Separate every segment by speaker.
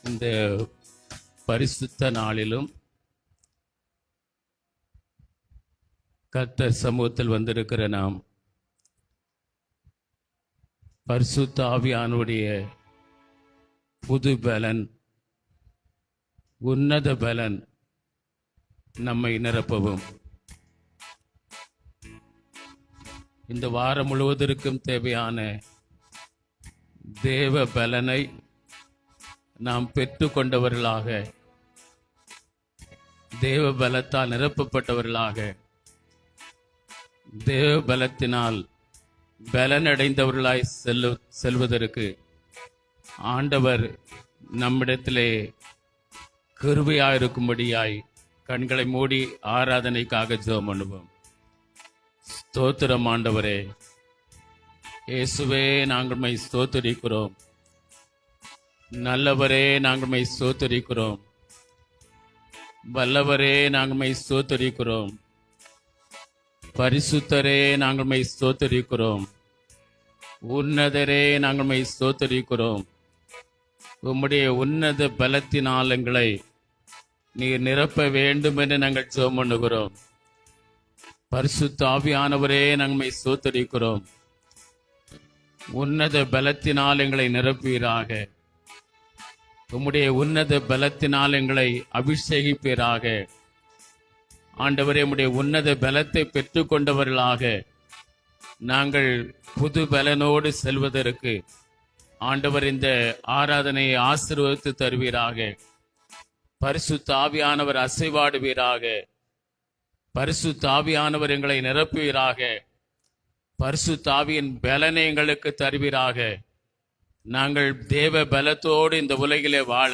Speaker 1: இந்த பரிசுத்த நாளிலும் கர்த்தர் சமூகத்தில் வந்திருக்கிற நாம் பரிசுத்த ஆவியானுடைய புது பலன், உன்னத பலன் நம்மை நிரப்பவும், இந்த வாரம் முழுவதற்கும் தேவையான தேவ பலனை நாம் பெற்று கொண்டவர்களாக, தேவ பலத்தால் நிரப்பப்பட்டவர்களாக, தேவ பலத்தினால் பலனடைந்தவர்களாய் செல்வதற்கு ஆண்டவர் நம்மிடத்திலே கிருபையாயிருக்கும்படியாய் கண்களை மூடி ஆராதனைக்காக ஜெபம் பண்ணுவோம். ஸ்தோத்திரம் ஆண்டவரே, இயேசுவே, நாங்கள் உம்மை ஸ்தோத்திரிக்கிறோம். நல்லவரே, நாங்கள் உம்மை ஸ்தோத்திரிக்கிறோம். வல்லவரே, நாங்கள் உம்மை ஸ்தோத்திரிக்கிறோம். பரிசுத்தரே, நாங்கள் உம்மை ஸ்தோத்திரிக்கிறோம். உன்னதரே, நாங்கள் உம்மை ஸ்தோத்திரிக்கிறோம். உம்முடைய உன்னத பலத்தினால் எங்களை நீர் நிரப்ப வேண்டும் என்று நாங்கள் ஜெபம் பண்ணுகிறோம். பரிசுத்த ஆவியானவரே, நாங்கள் உம்மை ஸ்தோத்திரிக்கிறோம். உன்னத பலத்தினால் எங்களை நிரப்புவீராக. உம்முடைய உன்னத பலத்தினால் எங்களை அபிஷேகிப்பீராக. ஆண்டவரே, உம்முடைய உன்னத பலத்தை பெற்றுக்கொண்டவர்களாக நாங்கள் புது பலனோடு செல்வதற்கு ஆண்டவர் இந்த ஆராதனையை ஆசீர்வதித்து தருவீராக. பரிசுத்த ஆவியானவர் அசைவாடுவீராக. பரிசுத்த ஆவியானவர் எங்களை நிரப்புவீராக. பரிசுத்த ஆவியின் பலனை எங்களுக்கு தருவீராக. நாங்கள் தேவ பலத்தோடு இந்த உலகிலே வாழ,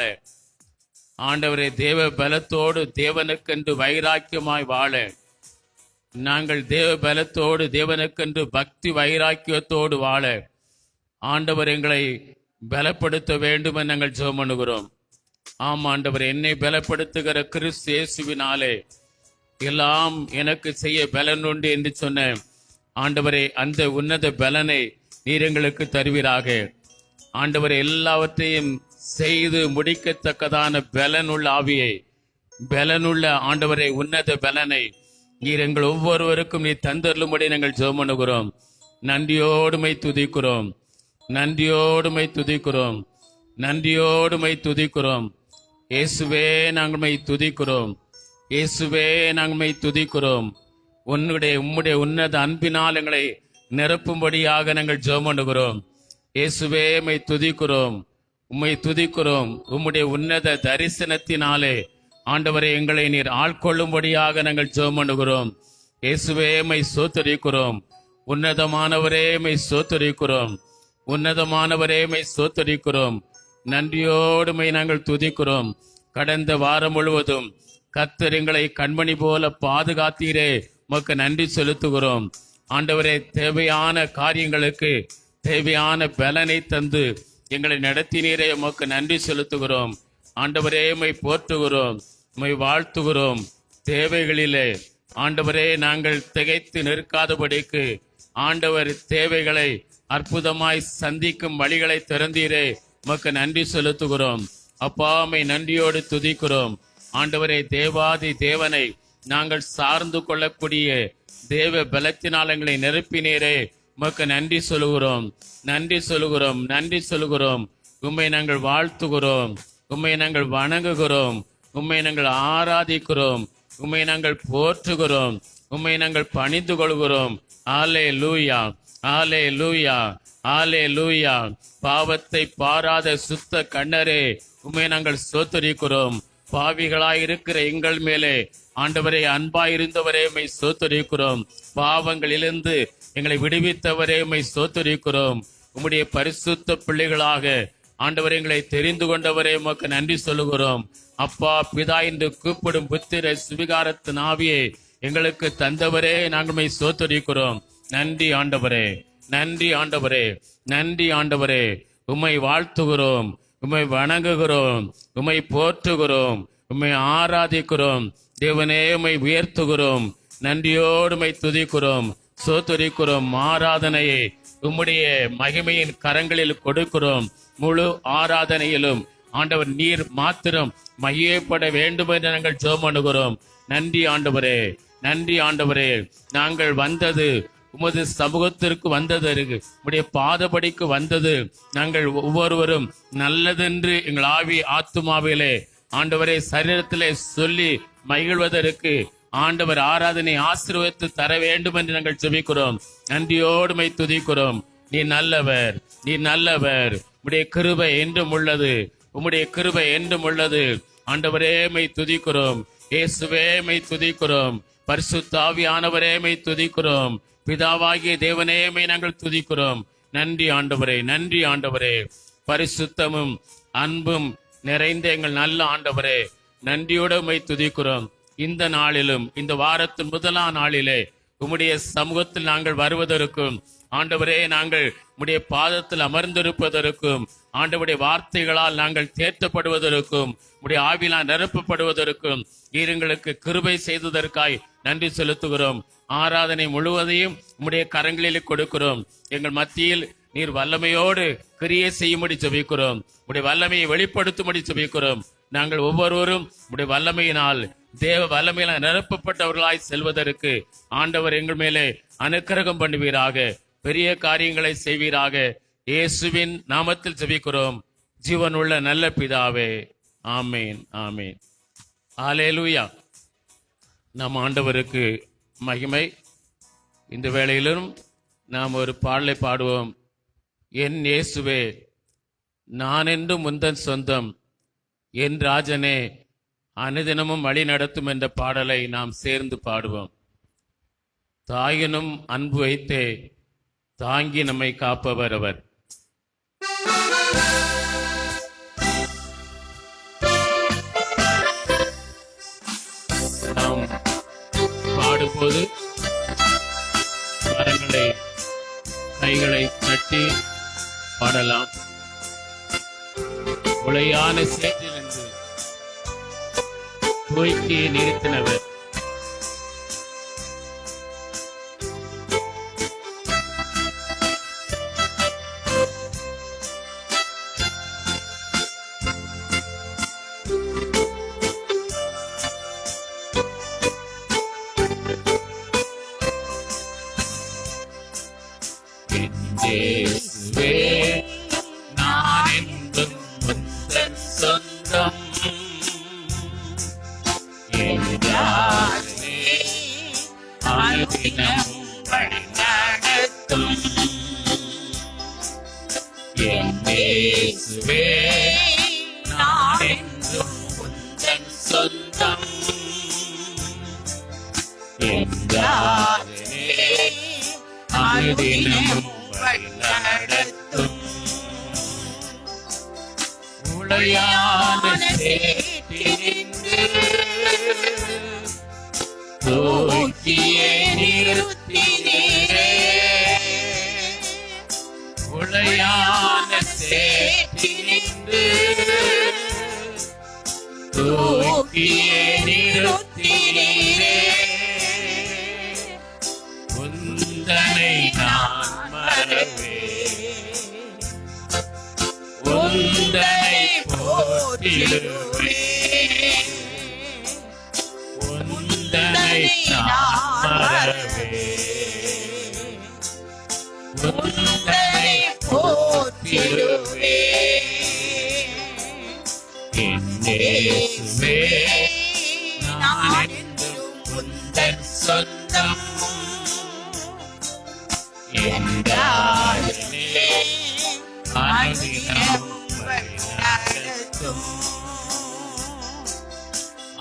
Speaker 1: ஆண்டவரே, தேவ பலத்தோடு தேவனுக்கென்று வைராக்கியமாய் வாழ, நாங்கள் தேவ பலத்தோடு தேவனுக்கென்று பக்தி வைராக்கியத்தோடு வாழ ஆண்டவர் எங்களை பலப்படுத்த வேண்டும் என்று நாங்கள் ஜெபம் பண்ணுகிறோம். ஆம் ஆண்டவர், என்னை பலப்படுத்துகிற கிறிஸ்து இயேசுவினாலே எல்லாம் எனக்கு செய்ய பலன் உண்டு என்று சொன்ன ஆண்டவரே, அந்த உன்னத பலனை நீர் எங்களுக்கு தருவீராக. ஆண்டவரே, எல்லாவற்றையும் செய்து முடிக்கத்தக்கதான பலனுள்ள ஆவியை, பலனுள்ள ஆண்டவரே, உன்னத பலனை நீர் எங்கள் ஒவ்வொருவருக்கும் நீ தந்தருளும்படி நாங்கள் ஜெபம் பண்ணுகிறோம். நன்றியோடுமை துதிக்கிறோம். நன்றியோடுமை துதிக்கிறோம். நன்றியோடுமை துதிக்கிறோம். இயேசுவே, நாங்கள் துதிக்கிறோம். இயேசுவே, நாங்கள் துதிக்கிறோம். உம்முடைய உன்னத அன்பினால் எங்களை நிரப்பும்படியாக நாங்கள் ஜெபம் பண்ணுகிறோம். இயேசுவே, உம்மை துதிக்கிறோம். உம்மை துதிக்கிறோம். உம்முடைய உன்னத தரிசனத்தினாலே ஆண்டவரை எங்களை நீர் ஆட்கொள்ளும்படியாக நாங்கள் ஜெபம் பண்ணுகிறோம். இயேசுவே, உம்மை ஸ்தோத்திரிக்கிறோம். உன்னதமானவரே, உம்மை ஸ்தோத்திரிக்கிறோம். உன்னதமானவரே, உம்மை ஸ்தோத்திரிக்கிறோம். நன்றியோடுமை நாங்கள் துதிக்கிறோம். கடந்த வாரம் முழுவதும் கர்த்தர் எங்களை கண்மணி போல பாதுகாத்தீரே, உமக்கு நன்றி செலுத்துகிறோம். ஆண்டவரே, தேவையான காரியங்களுக்கு தேவையான பலனை தந்து எங்களை நடத்தினீரே, உமக்கு நன்றி செலுத்துகிறோம். ஆண்டவரே, உம்மை போற்றுகிறோம், உம்மை வாழ்த்துகிறோம். தேவைகளிலே ஆண்டவரே, நாங்கள் திகைத்து நிற்காதபடிக்கு ஆண்டவர் தேவைகளை அற்புதமாய் சந்திக்கும் வழிகளை திறந்தீரே, உமக்கு நன்றி செலுத்துகிறோம். அப்பா, உம்மை நன்றியோடு துதிக்கிறோம். ஆண்டவரே, தேவாதி தேவனை நாங்கள் சார்ந்து கொள்ளக்கூடிய தேவ பலத்தினால் எங்களை நிரப்பினீரே, உமக்கு நன்றி சொல்லுகிறோம். நன்றி சொல்லுகிறோம். நன்றி சொல்லுகிறோம். உம்மை நாங்கள் வாழ்த்துகிறோம். உம்மை நாங்கள் வணங்குகிறோம். உம்மை நாங்கள் ஆராதிக்கிறோம். உம்மை நாங்கள் போற்றுகிறோம். உம்மை நாங்கள் பணிந்து கொள்கிறோம். ஆலே லூயா, ஆலே லூயா, ஆலே லூயா. பாவத்தை பாராத சுத்த கண்ணரே, உம்மை நாங்கள் ஸ்தோத்திரிக்கிறோம். பாவிகளாயிருக்கிற எங்கள் மேலே ஆண்டவரே, அன்பாயிருந்தவரே, உம்மை ஸ்தோத்திரிக்கிறோம். பாவங்களிலிருந்து எங்களை விடுவித்தவரே, உம்மை ஸ்தோத்திரிக்கிறோம். உம்முடைய பரிசுத்த பிள்ளைகளாக ஆண்டவரே, எங்களை தெரிந்து கொண்டவரே, உமக்கு நன்றி சொல்லுகிறோம். அப்பா, பிதா என்று கூப்பிடும் புத்திர சுவிகாரத்தின் ஆவியை எங்களுக்கு தந்தவரே, நாங்கள் உம்மை ஸ்தோத்திரிக்கிறோம். நன்றி ஆண்டவரே, நன்றி ஆண்டவரே, நன்றி ஆண்டவரே. உம்மை வாழ்த்துகிறோம், உம்மை வணங்குகிறோம், உம்மை போற்றுகிறோம், உம்மை ஆராதிக்கிறோம். தேவனே, உம்மை உயர்த்துகிறோம். நன்றியோடு உம்மை துதிக்கிறோம், சோத்தரிக்கிறோம். ஆராதனையை உம்முடைய மகிமையின் கரங்களில் கொடுக்கிறோம். முழு ஆராதனையிலும் ஆண்டவர் நீர் மாத்திரம் மகிமைப்பட வேண்டும் என்று நாங்கள் ஜெபம் பண்ணுகிறோம். நன்றி ஆண்டவரே, நன்றி ஆண்டவரே. நாங்கள் வந்தது உமது சமூகத்திற்கு வந்தது, உம்முடைய பாதபடிக்கு வந்தது. நாங்கள் ஒவ்வொருவரும் நல்லதென்று எங்கள் ஆவி ஆத்துமாவிலே ஆண்டவரே சரீரத்திலே சொல்லி மகிழ்வதற்கு ஆண்டவர் ஆராதனை ஆசீர்வதித்து தர வேண்டும் என்று நாங்கள் ஜெபிக்கிறோம். நன்றியோடுமை துதிக்கிறோம். நீ நல்லவர், நீ நல்லவர். உம்முடைய கிருபை என்றும் உள்ளது, உம்முடைய கிருபை என்றும் உள்ளது. ஆண்டவரே மை துதிக்கிறோம், இயேசுவே மை துதிக்கிறோம், பரிசுத்த ஆவியானவரே மை துதிக்கிறோம், பிதாவாகிய தேவனே மை நாங்கள் துதிக்கிறோம். நன்றி ஆண்டவரே, நன்றி ஆண்டவரே. பரிசுத்தமும் அன்பும் நிறைந்த எங்கள் நல்ல ஆண்டவரே, நன்றியோடு மை துதிக்கிறோம். இந்த நாளிலும் இந்த வாரத்தின் முதலாம் நாளிலே உம்முடைய சமூகத்தில் நாங்கள் வருவதற்கும் ஆண்டவரே நாங்கள் உம்முடைய பாதத்தில் அமர்ந்திருப்பதற்கும் ஆண்டவருடைய வார்த்தைகளால் நாங்கள் தேற்றப்படுவதற்கும் உம்முடைய ஆவியால் நிரப்பப்படுவதற்கும் எங்களுக்கு கிருபை செய்ததற்காய் நன்றி செலுத்துகிறோம். ஆராதனை முழுவதையும் உம்முடைய கரங்களில் கொடுக்கிறோம். எங்கள் மத்தியில் நீர் வல்லமையோடு கிரியை செய்யும்படி ஜெபிக்கிறோம். உம்முடைய வல்லமையை வெளிப்படுத்தும்படி ஜெபிக்கிறோம். நாங்கள் ஒவ்வொருவரும் உம்முடைய வல்லமையினால் தேவ வல்லமையினால் நிரப்பப்பட்டவர்களாய் செல்வதற்கு ஆண்டவர் எங்கள் மேலே அனுக்கிரகம் பண்ணுவீராக, பெரிய காரியங்களை செய்வீராக. இயேசுவின் நாமத்தில் ஜெபிக்கிறோம் ஜீவனுள்ள நல்ல பிதாவே, ஆமேன், ஆமேன். ஹல்லேலூயா. நம் ஆண்டவருக்கு மகிமை. இந்த வேளையிலும் நாம் ஒரு பாடலை பாடுவோம். என் இயேசுவே நான் என்றும் முந்தன் சொந்தம், என் ராஜனே அனுதினமும் வழி நடத்தும் என்ற பாடலை நாம் சேர்ந்து பாடுவோம். தாயினும் அன்பு வைத்தே தாங்கி நம்மை காப்பவர் அவர். நாம் பாடும்போது மரங்களை கைகளை தட்டி பாடலாம். உளையான சேற்றிலிருந்து தூக்கி நிறுத்தினவர், இயேசுவே நான் என்றும் முந்தன் சொந்தம், என் ராஜனே அனுதினமும் வழி நடத்தும், என் இயேசுவே நான் என்றும் முந்தன் சொந்தம், என் ராஜனே அனுதினமும் நடத்தும். உளையான சேற்றினின்று தூக்கியே நிறுத்தினீரே, உளையான சேற்றினின்று தூக்கியே நிறுத்தினீரே, உந்தனை நான் மறவே உந்தனை போற்றிடுவே, உந்தனை நான் மறவே உந்தனை போற்றிடுவே, என் இயேசுவே நான் என்றும் உந்தன் சொந்தம், என் ராஜனே அனுதினமும் வழி நடத்தும்.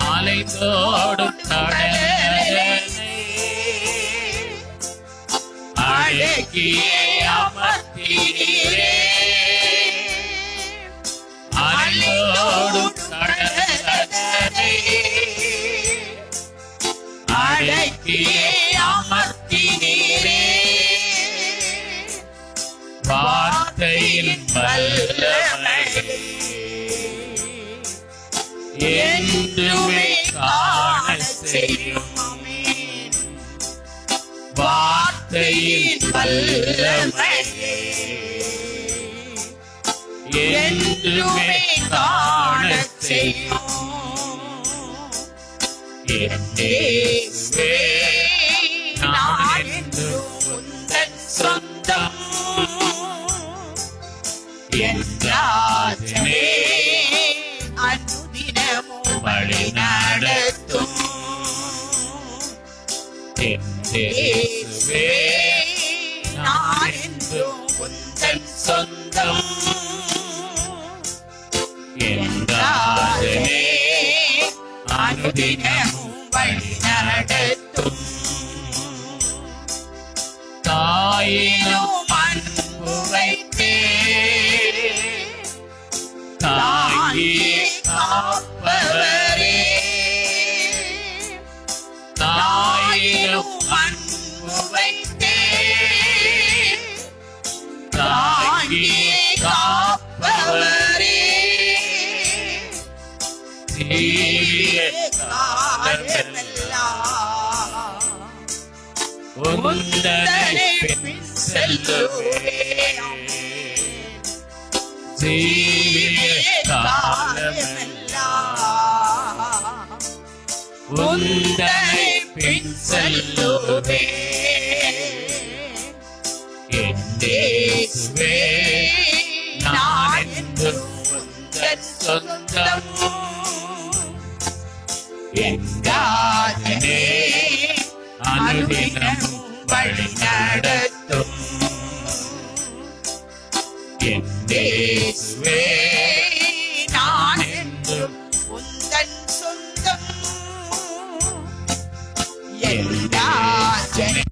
Speaker 1: அலைந்தோடும் கடலை அடக்கியே அமர்த்தினீரே, அலைந்தோடும் கடலை அடக்கியே அமர்த்தினீரே, வார்த்தையில் வல்லமை என்றுமே காண செய்யும், வார்த்தையில் வல்லமை என்றுமே காண
Speaker 2: செய்யும். என் இயேசுவே, நான் என்றும் உந்தன் சொந்தம். என் ராஜனே, அனுதினமும் வழி நடத்தும். என் இயேசுவே, நான் என்றும் உந்தன் சொந்தம். என் ராஜனே, அனுதினமும் வழி நடத்தும். தாயினும் அன்பு வைத்தே, தாயே காப்பவரே. தாயினும் அன்பு வைத்தே, தாயே காப்பவரே. தீய காலமெல்லாம் உந்தனை பின் செல்லுவேன். ஜீவிய காலமெல்லாம் உந்தனை பின் செல்லுவேன். என் இயேசுவே, நான் என்றும் உந்தன் சொந்தம். என் ராஜனே, அனுதினமும் வழி நடத்தும். என் இயேசுவே, நான் என்றும் உந்தன் சொந்தம். என் ராஜனே,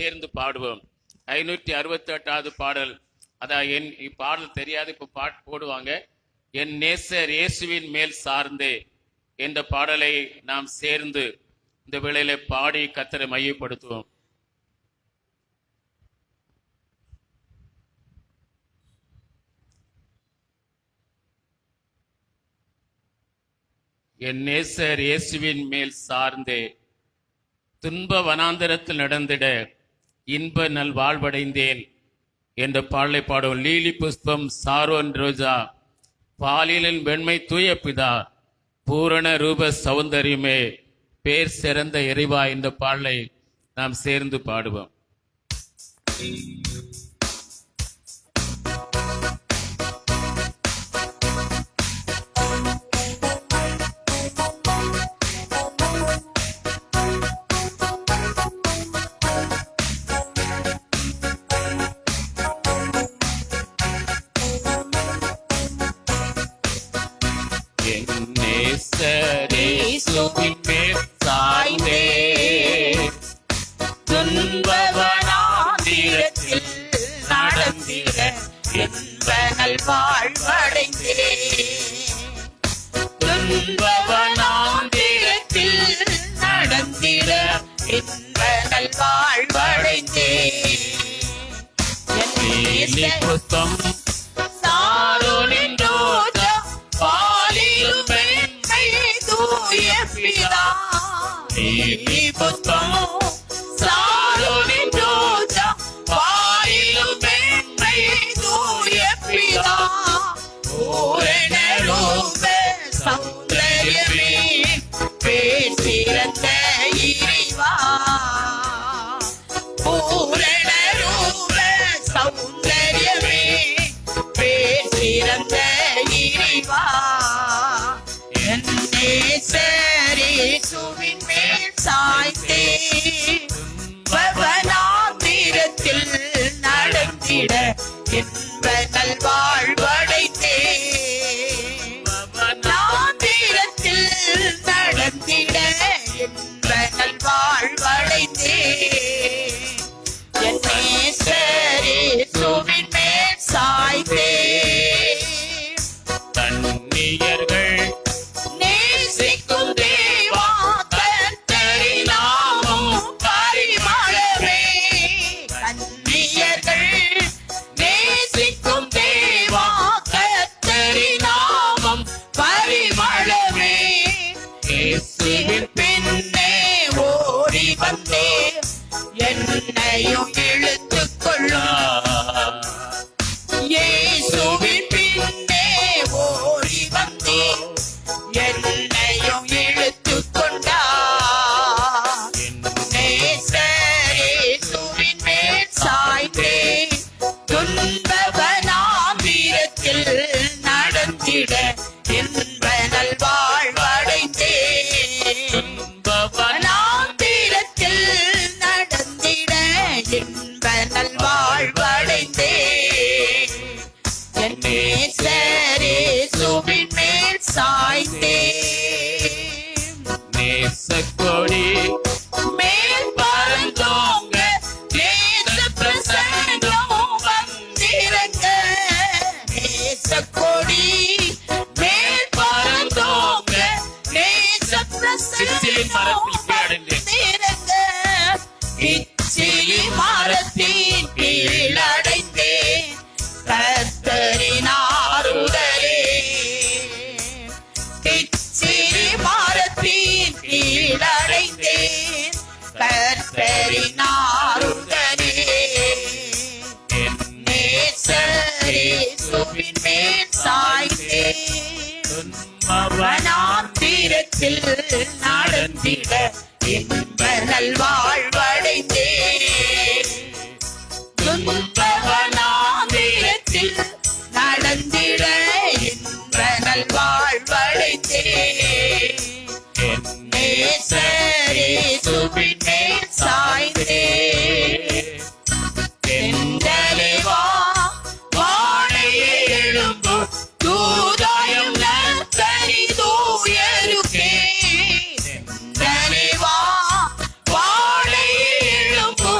Speaker 1: சேர்ந்து பாடுவோம். 568வது பாடல். அதான் இப்பாடல் தெரியாது, இப்ப பாட்டு போடுவாங்க. என் நேசர் இயேசுவின் மேல் சார்ந்தே என்ற பாடலை நாம் சேர்ந்து இந்த வேளையில பாடி கர்த்தரை மையப்படுத்துவோம். என் நேசர் இயேசுவின் மேல் சார்ந்தே துன்ப வனாந்தரத்தில் நடந்திட இன்ப நல் வாழ்வடைந்தேன் என்ற பாடலை பாடும். லீலி புஷ்பம் சாரோன் ரோஜா பாலியலின் வெண்மை தூய பிதா பூரண ரூப சௌந்தரியமே பேர் சிறந்த இறைவா என்ற பாடலை நாம் சேர்ந்து பாடுவோம். இயேசுவின் மேல் சாய்ந்தே துன்ப வனாந்திரத்தில் நடந்திட
Speaker 2: இன்ப நல் வாழ்வடைந்தேன்.
Speaker 1: துன்ப வனாந்திரத்தில்
Speaker 2: நடந்திட இன்ப நல் வாழ்வடைந்தேன். என்
Speaker 1: லீலி
Speaker 2: நேசர்
Speaker 1: புஷ்பம்
Speaker 2: சாரோனின் ரோஜா பாலிலும் வெண்மை தூய பிதா.
Speaker 1: லீலி புஷ்பம்
Speaker 2: சாரோனின் ரோஜா பாலிலும் வெண்மை தூய பிதா. பூரண ரூப சௌந்தரியமே பேர் சிறந்த இறைவா. பூரண ரூப சௌந்தரியமே பேர் சிறந்த இறைவா. என் நேசர் இயேசுவின் மேல் சாய்ந்தே வனாந்திரத்தில் நடந்திட இன்ப நல் வாழ்வடைந்தேன். வனாந்திரத்தில் நடந்திட இன்ப நல் வாழ்வடைந்தேன். என் நேசர் இயேசுவின் மேல் சாய்ந்தே
Speaker 1: கன்னியர்கள்
Speaker 2: நேசிக்கும் தேவா கர்த்தரின் நாமம் பரிமளவே. கன்னியர்கள் நேசிக்கும் தேவா கர்த்தரின் நாமம் பரிமளவே. இயேசுவின் பின்னே ஓடி வந்தே என்னையும் இழுத்துக் கொள்ளும். இயேசுவின் பின்னே ஓடி வந்தே என்னையும் இழுத்துக் கொண்டார். நேசர் இயேசுவின் மேல் சாய்ந்தே துன்ப வனாந்திரத்தில் நடந்திட இன்ப நல் வாழ்வடைந்தேன். வனாந்திரத்தில் நடந்திட இன்ப நல் வாழ்வடைந்தேன். என் நேசர் இயேசுவின் மேல் சாய்ந்தே
Speaker 1: நேசக்கொடி
Speaker 2: மேல் பறந்தோங்க நேச பிரசன்னம் வந்திறங்க. நேசக்கொடி மேல் பறந்தோங்க நேச
Speaker 1: சிற்றிலை
Speaker 2: பிரசன்னம்
Speaker 1: மரத்தில் கீழடைந்தேன்.
Speaker 2: இச்சிலி மரத்தின் கீழடைந்தேன் கர்த்தரின் ஆறுதலே. இச்சிலி மரத்தின் கீழடைந்தேன் கர்த்தரின் ஆறுதலே. நேசர் இயேசுவின் மேல் சாய்ந்தே வனாந்திரத்தில் நடந்திட இன்ப நல் வாழ்வடைந்தேன். துன்ப வனாந்திரத்தில் நடந்திட இன்ப நல் வாழ்வடைந்தேன். நேசர் இயேசுவின் மேல் சாய்ந்தே தென்றலே வா வாழையே எழும்பு தூதாயம் நற்கனி தூயருக்கே. தென்றலே வா வாழையே எழும்பு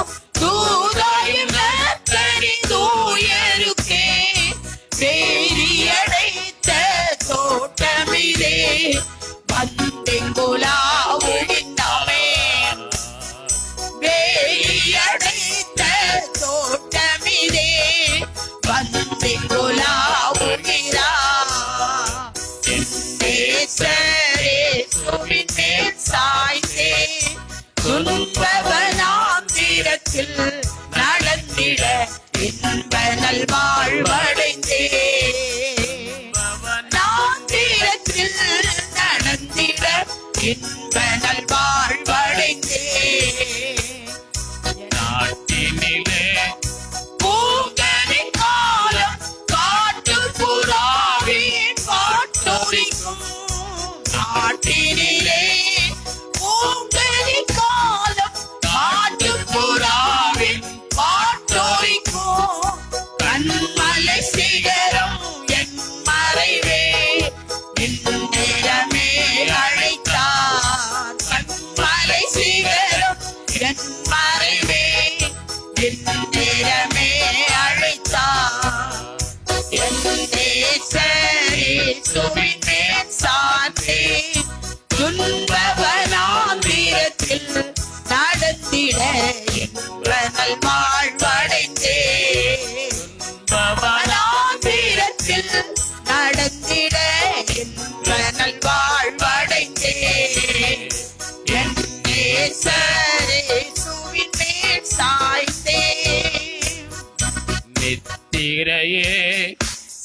Speaker 2: வந்திங்குலாவுகின்றமே வேலியடைத்த தோட்டமிதே வந்திங்குலாவுகிறா நேசரேசுவின் மேல் சாய்ந்தே துன்பவனாந்திரத்தில் நடந்திட இன்ப நல்வாழ்வடைந்தே நாந்திரத்தில் நடந்திட இன்ப நல்வாழ்வடைந்தே
Speaker 1: நாட்டினிலே
Speaker 2: பூங்கனின் காலம் காட்டுப்புறாவின் பாட்டொலிக்கும் நாட்டினிலே பூங்கனின் காலம் காட்டுப்புறாவின் பாட்டொலிக்கும் கண்மலை சிகரம் என் மறைவே நின்றமே அழைத்தார் கண்மலை சிகரம் என் மறைவே நின்றமே அழைத்தார் என் நேசரேசுவின் மேல் சார்ந்தே துன்பவனாந்திரத்தில் நடந்திட இன்ப நல்வாழ்வடைந்தே துன்பவனாந்திரத்தில் நடந்திட இன்ப நல்வாழ்வடைந்தே என் நேசரேசுவின் மேல் சாய்ந்தே
Speaker 1: நித்திரையே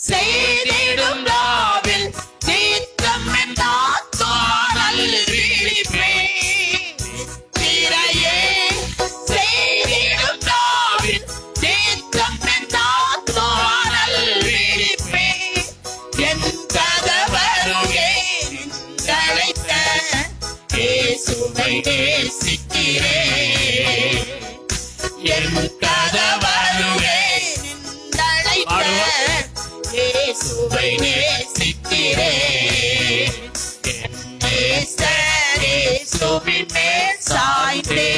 Speaker 2: செய்திடும் ராவில் நித்தம் என்னாத்மானல் விழிப்பே நித்திரையே செய்திடும் ராவில் நித்தம் என்னாத்மானல் விழிப்பே என் கதவருகே நின்றழைத்த இயேசுவை நேசிக்கிறேன் என் கதவருகே நின்றழைத்த இயேசுவை நேசிக்கிறேன் என் நேசரேசுவின் மேல் சாய்ந்தே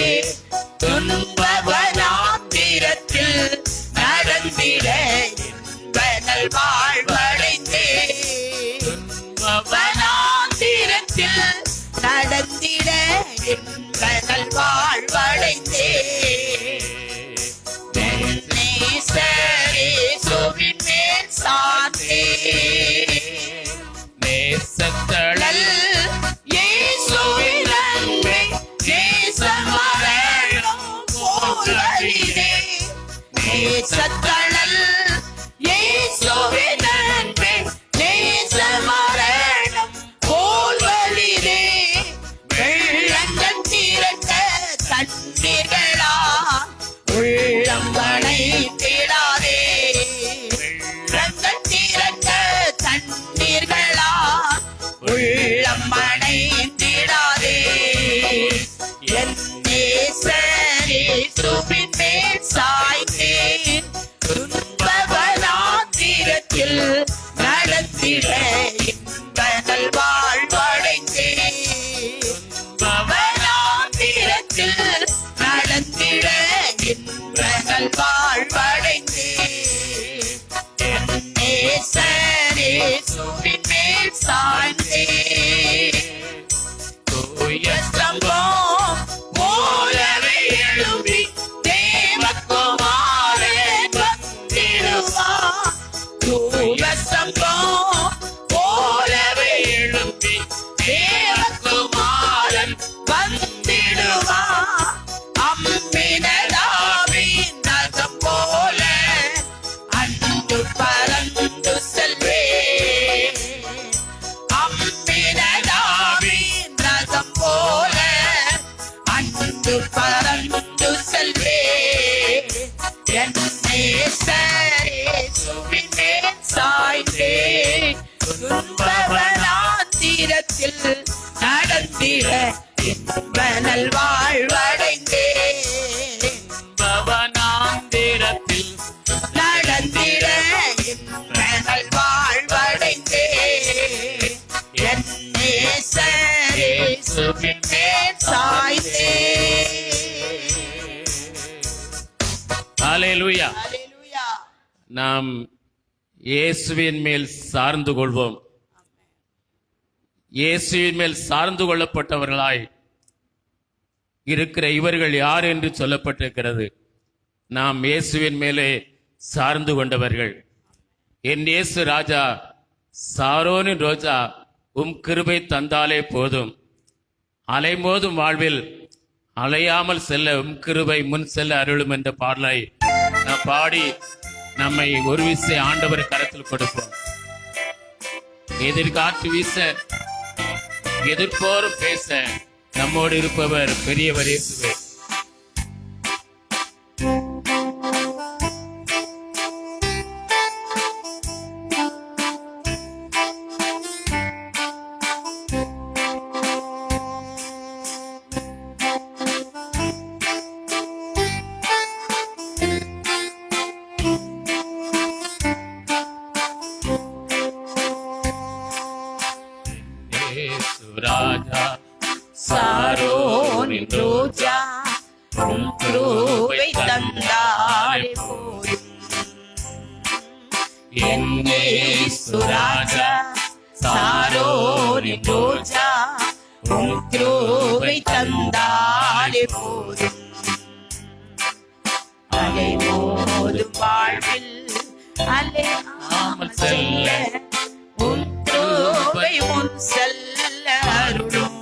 Speaker 2: துன்பவனாந்திரத்தில் நடந்திட இன்ப நல்வாழ்வடைந்தே துன்பவனாந்திரத்தில் நடந்திட இன்ப நல்வாழ்வடைந்தே நேசரேசுவின் மேல் சார்ந்தே
Speaker 1: நேசத்தழல்
Speaker 2: இயேசுவின் அன்பை நேசமரணம் போலறிதே நேசத்தழல் இயேசுவின் அன்பை நேசமரணம் போல்வழிதே வெள்ளங்கள் திரண்ட தண்ணீர்களா உள்ளம் வளைந்திடாதே வெள்ளங்கள் திரண்ட தண்ணீர்களா உள்ளம் வளைந்திடாதே என் நேசரேசுவின் மேல் சாய்ந்தேன் துன்பவனாந்திரத்தில் நடந்திட இன்ப நல்வாழ்வடைந்தேன் துன்பவனாந்திரத்தில் நடந்திட இன்ப நல்வாழ்வடைந்தேன் என் நேசரேசுவின் மேல் சாய்ந்தேன் தூய ஸ்தம்பம் போலவே எழும்பி தேவகுமாரன் வந்திடுவார் தூய ஸ்தம்பம் போலவே எழும்பி தேவகுமாரன் வந்திடுவார் அம்பினதாவின் நகம் போல அன்று பறந்து செல்வே அம்பினதாவின் நகம் போல அன்று பறந்து செல்வே என் நேசரேசுவின் மேல் சாய்ந்தே துன்பவனாந்திரத்தில் நடந்திட இன்ப நல்வாழ்வடைந்தே
Speaker 1: பவனாந்திரத்தில்
Speaker 2: நடந்திட இன்ப நல்வாழ்வடைந்தே என் நேசரேசுவின் மேல் சாய்ந்தே
Speaker 1: ஹல்லேலூயா.
Speaker 2: அல்லேலூயா.
Speaker 1: நாம் இயேசுவின் மேல் சார்ந்து கொள்வோம். இயேசுவின் மேல் சார்ந்து கொள்ளப்பட்டவர்களாய் இருக்கிற இவர்கள் யார் என்று சொல்லப்பட்டிருக்கிறது. நாம் இயேசுவின் மேலே சார்ந்து கொண்டவர்கள். என் இயேசு ராஜா, சாரோனின் ரோஜா, உம் கிருபை தந்தாலே போதும். அலைமோதும் வாழ்வில் அலையாமல் செல்ல உம் கிருபை முன் செல்ல அருளும் என்ற பாடலை நாம் பாடி நம்மை ஒரு விசை ஆண்டவர் கரத்தில் கொடுப்போம். எதிர்காற்று வீச, எதிர்ப்போரும் பேச நம்மோடு இருப்பவர் பெரியவர் இயேசுவே. ராஜா,
Speaker 2: சாரோனின் ரோஜா, உம் கிருபை தந்தாலே போதும். என் இயேசு ராஜா, சாரோனின் ரோஜா, உம் கிருபை தந்தாலே போதும். அலைமோதும் வாழ்வில் அலையாமல் செல்ல உம் கிருபை முன் செல்ல அருளும்.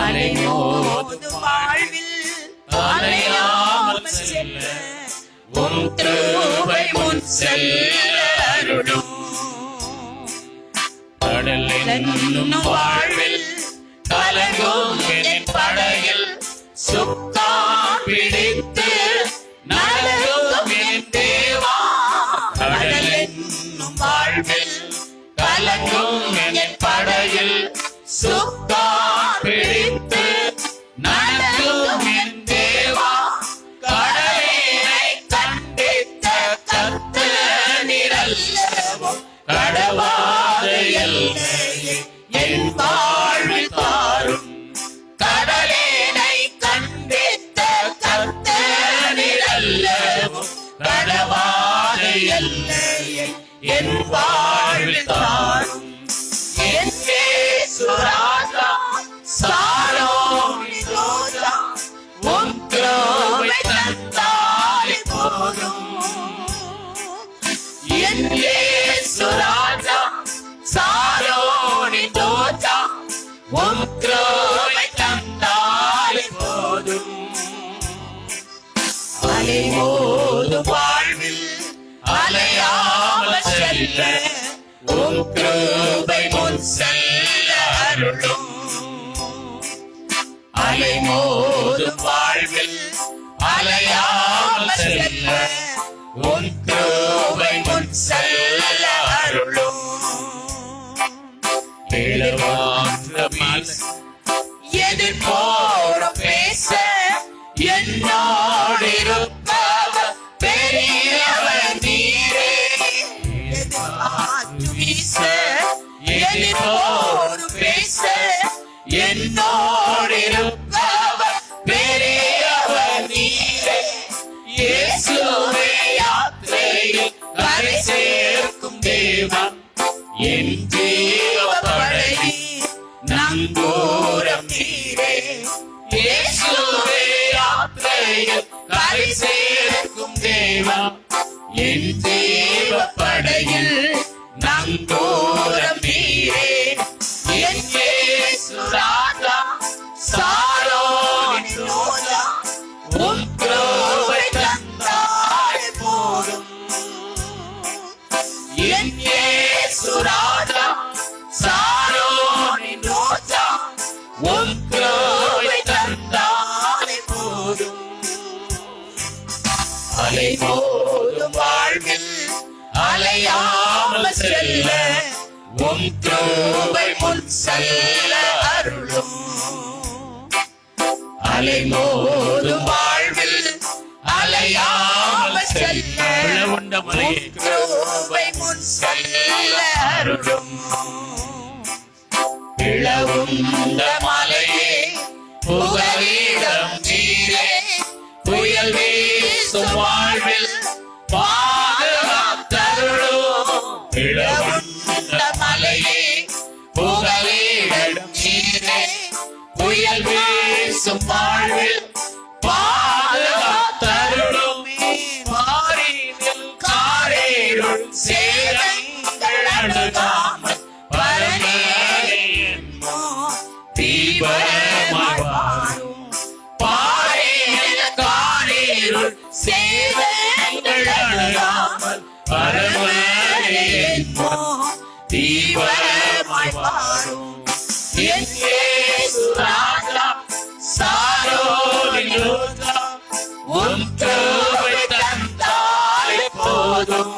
Speaker 2: அலைமோதும் வாழ்வில் அலையாமல் செல்ல உம் கிருபை முன் செல்ல அருளும்.
Speaker 1: கடல் என்னும் வாழ்வில் கலங்கும் என் படகில் சுக்கான் பிடித்து நடக்கும் என் தேவா. கடல் என்னும் வாழ்வில் கலங்கும் என் படகில் சுக்கான் பிடித்து நடக்கும் என் தேவா. கடலினை கண்டித்த கர்த்தனிரல்லவோ கடவாத எல்லையை என் வாழ்வில் தாரும். கடலினை கண்டித்த கர்த்தனிரல்லவோ கடவாத எல்லையை என் வாழ்வில் தாரும். என் இயேசு ராஜா, சாரோனின் ரோஜா, உம் கிருபை தந்தாலே போதும். என் இயேசு ராஜா, சாரோனின் ரோஜா, உம் கிருபை தந்தாலே போதும். அலைமோதும் வாழ்வில் அலையாமல் செல்ல உம் கிருபை முன் செல்ல அருளும். அலைமோதும் வாழ்வில் அலையாமல் செல்ல உம் கிருபை முன் செல்ல அருளும். இளவாற்ற வீச, எதிர்ப்போரும் பேச என்னோடு இருப்பவர் பெரியவர் நீரே. எதிர்காற்று வீச, எதிர்ப்போரும் பேச என்னோடு இருப்பவர் பெரியவர் நீரே. இயேசுவே யாத்திரையில் கரை சேர்க்கும் தேவா, என் ஜீவ படகி நங்கூரம் நீரே. இயேசுவே யாத்திரையில் கரை சேர்க்கும் தேவா, என் ஜீவ படகில் நங்கூரம் நீரே. என் இயேசு ராஜா, சாரோனின் ரோஜா, உம் கிருபை தந்தாலே போதும். என் இயேசு ராஜா, சாரோனின் ரோஜா, உம் கிருபை தந்தாலே போதும். அலைமோதும் வாழ்வில் அலையாமல் செல்ல உம் கிருபை முன் செல்ல அருளும். அலைமோதும் வாழ்வில் அலையாமல் செல்ல உம் கிருபை முன் செல்ல அருளும். பிளவுண்ட மலையே புகலிடம் நீரே, புயல் வீசும் வாழ்வில் பாதுகாத்தருளும். பிளவுண்ட மலையே
Speaker 2: கீதமாய் பாடும் என் இயேசு ராஜா சாரோனின் ரோஜா உன் கிருபை தந்தாலே போதும்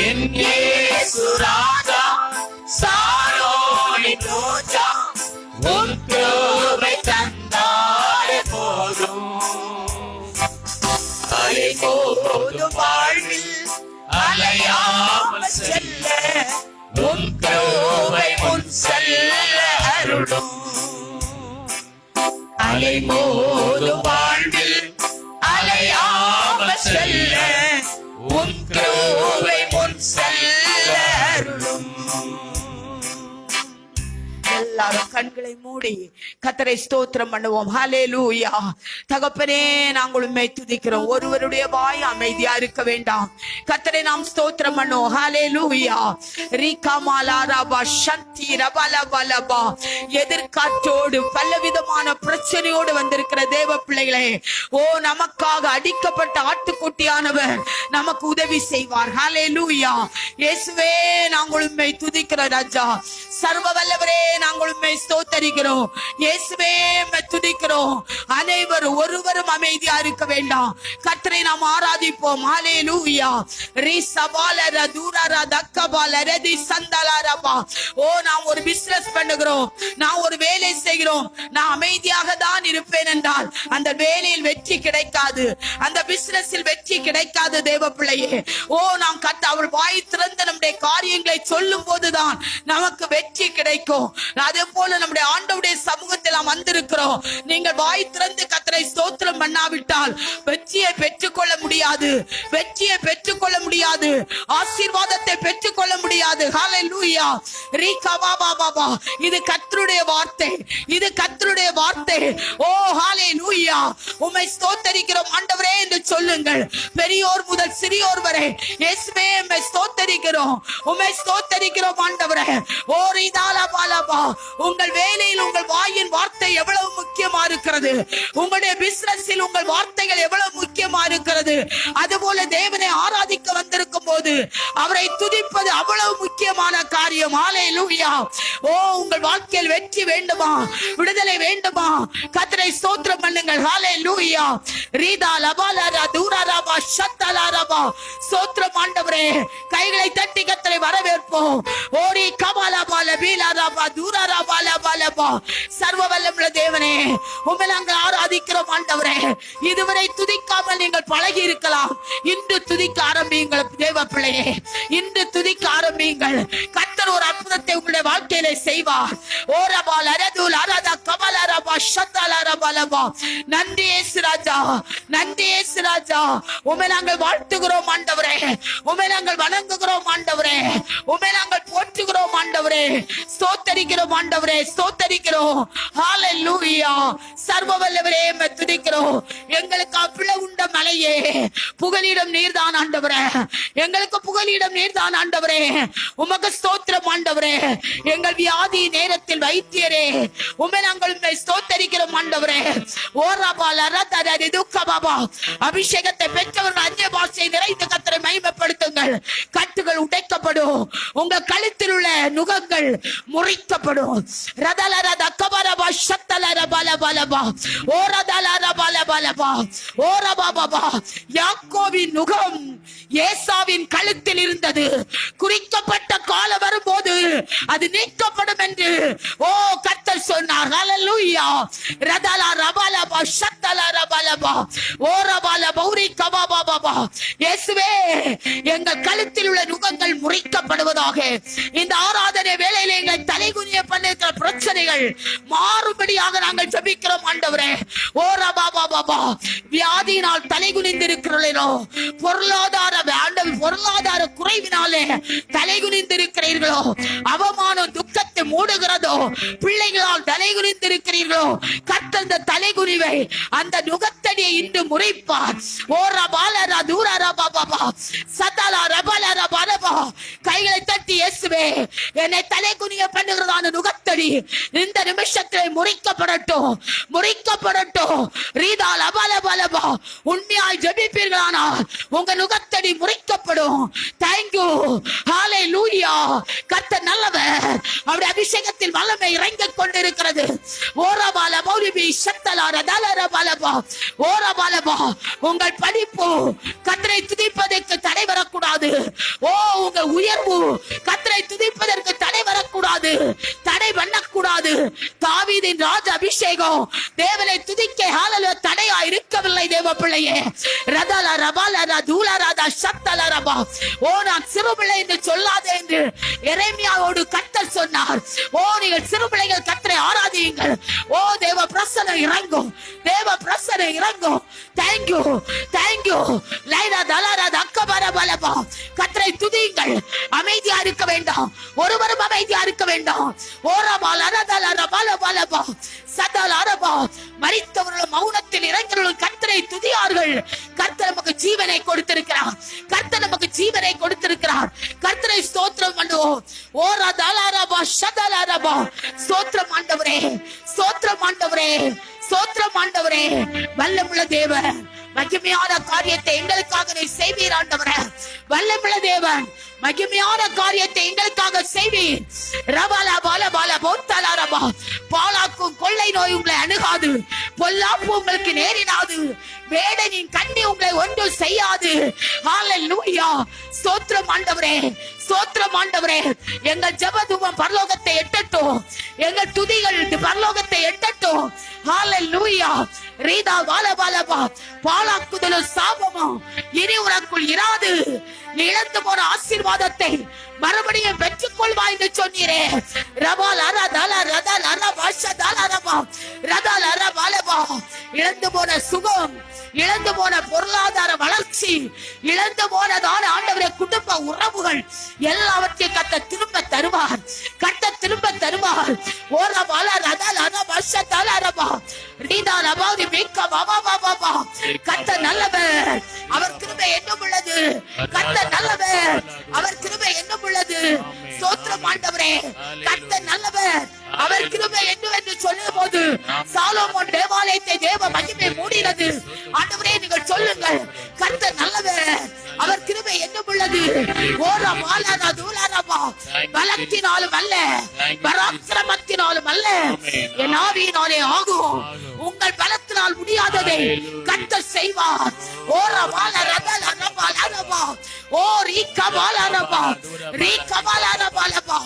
Speaker 2: என் இயேசு ராஜா சாரோனின் ரோஜா உன் கிருபை தந்தாலே போதும் அலை போதும் வாழ்வில் அலையாமல் செல்ல உன் கிருபை முன் செல்ல அருளும் அலை போதும் வாழ்வில் அலையாமல் செல்ல உன் கிருபை முன் செல்ல அருளும். எல்லாரும் கண்களை மூடி கர்த்தரை ஸ்தோத்திரம் பண்ணுவோம். ஹல்லேலூயா. தகப்பனே, நாங்கள் உம்மை துதிக்கிறோம். ஒருவருடைய வாய் அமைதியா இருக்க வேண்டாம். கர்த்தரை நாம் ஸ்தோத்திரம் பண்ணுவோம். ஹல்லேலூயா. ரீகாமாலாரபா சந்தி ரபலபலபா. எதிர்காற்றோடு பலவிதமான பிரச்சனையோடு வந்திருக்கிற தேவ பிள்ளைகளே, ஓ நமக்காக அடிக்கப்பட்ட ஆட்டுக்குட்டியானவர் நமக்கு உதவி செய்வார். ஹல்லேலூயா. இயேசுவே, நாங்கள் உம்மை துதிக்கிறோம் ராஜா. சர்வ வல்லவரே, நாங்கள் உம்மை ஸ்தோத்தரிக்கிறோம். இயேசுவே, உம்மை துதிக்கிறோம். அனைவரும் ஒருவரும் அமைதியா இருக்க வேண்டாம். கர்த்தரை நாம் ஆராதிப்போம். ஹல்லேலூயா. ரிசபாலர தூரர தக்கபாலர தி சந்தலாரபா. ஓ, நாம் ஒரு பிசினஸ் பண்ணுகிறோம், நாம் ஒரு வேலை செய்கிறோம், நான் அமைதியாக தான் இருப்பேன் என்றால் அந்த வேலையில் வெற்றி கிடைக்காது, அந்த பிசினஸில் வெற்றி கிடைக்காது தேவ பிள்ளையே. ஓ, நாம் அவர் வாய் திறந்து நம்முடைய காரியங்களை சொல்லும் போதுதான் நமக்கு வெற்றி கிடைக்கும். அதே போல நம்முடைய ஆண்டவருடைய சமூகத்தில் நாம் வந்திருக்கிறோம். நீங்கள் வாய் திறந்து கர்த்தரை ஸ்தோத்திரம் பண்ணாவிட்டால் வெற்றியை பெற்றுக்கொள்ள முடியாது, வெற்றியை பெற்றுக்கொள்ள முடியாது, ஆசீர்வாதத்தை பெற்றுக்கொள்ள முடியாது. ஹல்லேலூயா. ரீகாபாபாபா. இது கர்த்தருடைய வார்த்தை, இது கர்த்தருடைய வார்த்தை. ஓ ஹல்லேலூயா. உம்மை ஸ்தோத்தரிக்கிறோம் ஆண்டவரே என்று சொல்லுங்கள். பெரியோர் முதல் சிறியோர் வரை இயேசுவே உம்மை ஸ்தோத்தரிக்கிறோம், உம்மை ஸ்தோத்தரிக்கிறோம் ஆண்டவரே. ஓ ரிதாலபாலபா. உங்கள் வேலையில் உங்கள் வாயின் வார்த்தை எவ்வளவு முக்கியமா இருக்கிறது, உங்களுடைய பிசினஸில் உங்கள் வார்த்தைகள் எவ்வளவு முக்கியமா இருக்கிறது. அதுபோல தேவனை ஆராதிக்க வந்திருக்கும் போது அவரை துதிப்பது அவ்வளவு முக்கியமான காரியம். ஹல்லேலூயா. ஓ, உங்கள் வாழ்க்கையில் வெற்றி வேண்டுமா, விடுதலை வேண்டுமா, கர்த்தரை ஸ்தோத்திரம் பண்ணுங்கள். ஹல்லேலூயா. ரீதா லபாலரா தூரரபா ஷத்தலாரபா. ஸ்தோத்திரம் ஆண்டவரே. கைகளை தட்டி கர்த்தரை வரவேற்போம். ஓரி கபாலபால பீலாரபா தூரரபாலபாலபா. சர்வ வல்லமுள்ள தேவனே, உம்மை நாங்கள் ஆராதிக்கிறோம் ஆண்டவரே. இதுவரை துதிக்காமல் நீங்கள் பழகி இருக்கலாம், இன்று துதிக்க ஆரம்பியுங்கள் தேவ பிள்ளையே. இன்று துதிக்க ஆரம்பியுங்கள். கர்த்தர் ஒரு அற்புதத்தை உங்களுடைய வாழ்க்கையிலே செய்வார். ஓரபால் அரதுல் அரதா கமலரபா ஷத்தலரபலபா. நன்றி இயேசு ராஜா, நன்றி இயேசு ராஜா. உம்மை நாங்கள் வாழ்த்துகிறோம் ஆண்டவரே, உம்மை நாங்கள் வணங்குகிறோம் ஆண்டவரே, உம்மை நாங்கள் போற்றுகிறோம் ஆண்டவரே, ஸ்தோத்தரிக்கிறோம் ஆண்டவரே, ஸ்தோத்தரிக்கிறோம். ஹல்லேலூயா. சர்வ வல்லவரே, உம்மை துதிக்கிறோம். எங்களுக்கு அவ்வளவு உண்ட மலையே, புகலிடம் நீர்தான் ஆண்டவரே, எங்களுக்கு புகலிடம் நீர்தான் ஆண்டவரே. உமக்கு ஸ்தோத்திரம் ஆண்டவரே. எங்கள் வியாதி நேரத்தில் வைத்தியரே, உம்மை நாங்கள் உம்மை ஸ்தோத்தரிக்கிறோம் ஆண்டவரே. ஓரபால் அரதரதி துக்கபாபா. அபிஷேகத்தை பெற்றவர்கள் அந்நிய பாஷை நிறைந்து கர்த்தரை மகிமைப்படுத்துங்கள். கட்டுகள் உடைக்கப்படும், உங்கள் கழுத்தில் உள்ள நுகங்கள் முறிக்கப்படும். ரதலரத கபரபா ஷத்தலரபலபலபா. ஓரதலரபலபலபா. ஓரபாபா. யாக்கோபின் நுகம் ஏசாவின் கழுத்தில் இருந்தது. குறிக்கப்பட்ட காலம் வரும்போது அது நீக்கப்படும் என்று ஓ கர்த்தர் சொன்னார். ஹல்லேலூயா. ரதல ரபலபா ஷத்தல ரபலபா. ஓரபல பௌரி கபாபாபா. இயேசுவே, எங்கள் கழுத்தில் உள்ள நுகங்கள் முறிக்கப்படுவதாக. இந்த ஆராதனை வேளையிலே எங்களை தலைகுனிய பண்ணிருக்கிற பிரச்சனைகள் மாறுபடியாக நாங்கள் ஜெபிக்கிறோம் ஆண்டவரே. ஓரபாபாபா. வியாதியினால் தலைகுனிந்திருக்கிறீர்களோ, பொருளாதார குறைவினாலே தலைகுனிந்திருக்கிறீர்களோ, அவமானம் துக்கத்தை மூடுகிறதோ, பிள்ளைகளால் தலைகுனிந்து இருக்கிறீர்களோ, கர்த்தர் அந்த தலைகுனிவை, அந்த நுகத்தடியை இன்று முறைப்பார். ஓ ரபாலரா தூரரா பாபா சதலா ரபாலரா பாபா. கைகளை தட்டி இயேசுவே, என்னை தலைகுனிய பண்ணுகிறதான நுகத்தடி இந்த நிமிஷத்திலே முறிக்கப்படட்டும், முறிக்கப்படட்டும். ரீதா லபால பாலபா. உண்மையாய் ஜெபிப்பீர்களானால் உங்க நுகத்தடி முறிக்கப்படும். தேங்க்யூ, ஹalleluya. கர்த்தர் நல்லவர், அவருடைய அபிஷேகத்தில் வல்லமை இறங்கிக் கொண்டிருக்கிறது. ஓரபால பௌலிபி சத்தலா ரதலர பாலபா. ஓரபாலபா. உங்கள் படிப்பு கர்த்தரை துதிப்பதற்கு தடை வரக்கூடாது. ஓ, உங்கள் உயர்வு கர்த்தரை துதிப்பதற்கு தடை வரக்கூடாது, தடை பண்ணக்கூடாது. தாவீதின் ராஜ அபிஷேகம் தேவனை துதிக்க ஹalleluya தடையா இருக்கவில்லை. தேவ பிள்ளையே, ரதல ரபால ரதூல ரத சத்தல ரபா. ஓ, நான் சிறு பிள்ளை என்று சொல்லாதே என்று எரேமியாவோடு கர்த்தர் சொன்னார். ஓ, நீங்கள் சிறு பிள்ளைகள் கர்த்தரை ஆராதியுங்கள். ஓ, தேவ பிரசன்னம் இறங்கும், தேவ பிரசன்னம் இறங்கும். Thank you, thank you. லைரா தலரா தக்கபர பலபா. கர்த்தரை துதியுங்கள், அமைதியா இருக்க வேண்டாம், ஒருவரும் அமைதியா இருக்க வேண்டாம். ஓரபால ரதல ரபால பலபா சதல அரபா. மரித்தவர்களும் மௌனத்தில் இறங்கிறவர்களும் கர்த்தரை துதியார்கள். கர்த்தர் நமக்கு ஜீவனை கொடுத்திருக்கிறார், கர்த்தர் நமக்கு ஜீவனை கொடுத்திருக்கிறார். கர்த்தரை ஸ்தோத்திரம் பண்ணுவோம். ஓரா தலரபா சதல அரபா. ஸ்தோத்திரம் ஆண்டவரே, ஸ்தோத்திரம் ஆண்டவரே, ஸ்தோத்திரம் ஆண்டவரே. வல்லமுள்ள தேவன், மகிமையான காரியத்தை எங்களுக்காக நீ செய்வீர் ஆண்டவரே. வல்லமுள்ள தேவன், மகிமையான காரியத்தை எங்களுக்காக செய்வீர். ரபாலா பால பால போத்தலா ரபா. பாலாக்கும் கொள்ளை நோய் உங்களை அணுகாது, பொல்லாப்பு உங்களுக்கு நேரிடாது, வேடனின் கண்ணி உங்களை ஒன்றும் செய்யாது. ஹalleluya. ஸ்தோத்திரம் ஆண்டவரே, ஸ்தோத்திரம் ஆண்டவரே. எங்கள் ஜெபதூபம் பரலோகத்தை எட்டட்டும், எங்கள் துதிகள் பரலோகத்தை எட்டட்டும். ஹalleluya. ரீதா வால பாலபா. பாலாக்குதலும் சாபமும் இனி உனக்குள் இராது. நீ இழந்து போன ஆசீர்வாதத்தை மறுபடியும் பெற்றுக் கொள்வாய் என்று சொன்னீரே. ரபால் அரதல ரதல் அரபா ஷதல அரபா ரதல் அரபாலபா. இழந்து போன சுகம், இழந்து போன பொருளாதார வளர்ச்சி, இழந்து போனதான ஆண்டவரே குடும்ப உறவுகள் எல்லாவற்றையும் கர்த்தர் திரும்ப தருவார், கர்த்தர் திரும்ப தருவார். ஓரபால ரதல் அரபா ஷதல அரபா ரீதா ரபாதி மேக்க பாபா பாபா. கர்த்தர் நல்லவர், அவர் கிருபை என்னும் உள்ளது. கர்த்தர் நல்லவர், அவர் கிருபை என்னும் உள்ளது. ஸ்தோத்திரம் ஆண்டவரே. கர்த்தர் நல்லவர், அவர் கிருபை என்று சொல்லும் போது சாலோமோன் தேவாலயத்தை தேவ மகிமை மூடினது. ஆண்டவரே, நீங்கள் சொல்லுங்கள், கர்த்தர் நல்லவர், அவர் கிருபை என்னும் உள்ளது. ஓரா மாலனா தூலரபா. பலத்தினாலும் அல்ல, பராக்கிரமத்தினாலும் அல்ல, என் ஆவியினாலே ஆகும். உங்கள் பலத்தினால் முடியாததை கர்த்தர் செய்வார். ஓரா மால ரதல ரபா லரபா. ஓ ரீகபால ரபா ரீகபால ரபா லபா.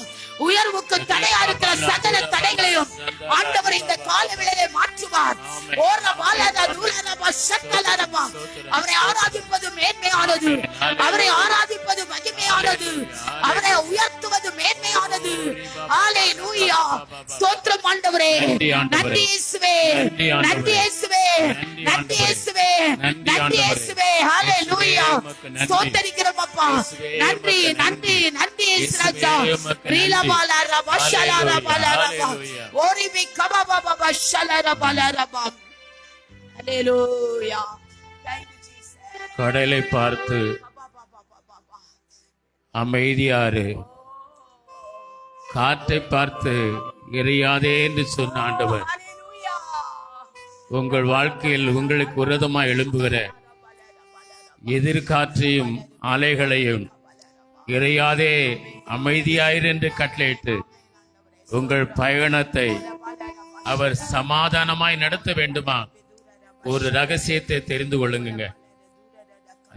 Speaker 2: உயர்வுக்கு தடையா இருக்கிற சகல தடைகளையும் ஆண்டவர் இந்த கால வேளையிலே மாற்றுவார். அவரை ஆராதிப்பது மேன்மையானது, அவரை ஆராதிப்பது மகிமையானது, அவரை உயர்த்துவது மேன்மையானது. ஹalleluya. ஸ்தோத்திரம் ஆண்டவரே. நன்றி இயேசுவே, நன்றி இயேசுவே, நன்றி இயேசுவே, நன்றி இயேசுவே. ஹalleluya. ஸ்தோத்திரிக்கிறோம் அப்பா. நன்றி, நன்றி, நன்றி இயேசு ராஜா. ரீலபாலா ரபா ஷலா பாலா ரபா. ஓரிபி கபாபா பாபா ஷலா பாலா ரபா. ஹalleluya. Thank you Jesus.
Speaker 1: கடலை பார்த்து அமைதியாரு, காற்றை பார்த்து எரியாதே என்று சொன்ன ஆண்டவர்
Speaker 2: Hallelujah.
Speaker 1: உங்கள் வாழ்க்கையில் உங்களுக்கு விரோதமாய் எழும்புகிற எதிர்காற்றையும் அலைகளையும் எரியாதே அமைதியாயிரு என்று கட்டளையிட்டு உங்கள் பயணத்தை அவர் சமாதானமாய் நடத்த வேண்டுமா? ஒரு ரகசியத்தை தெரிந்து கொள்ளுங்க.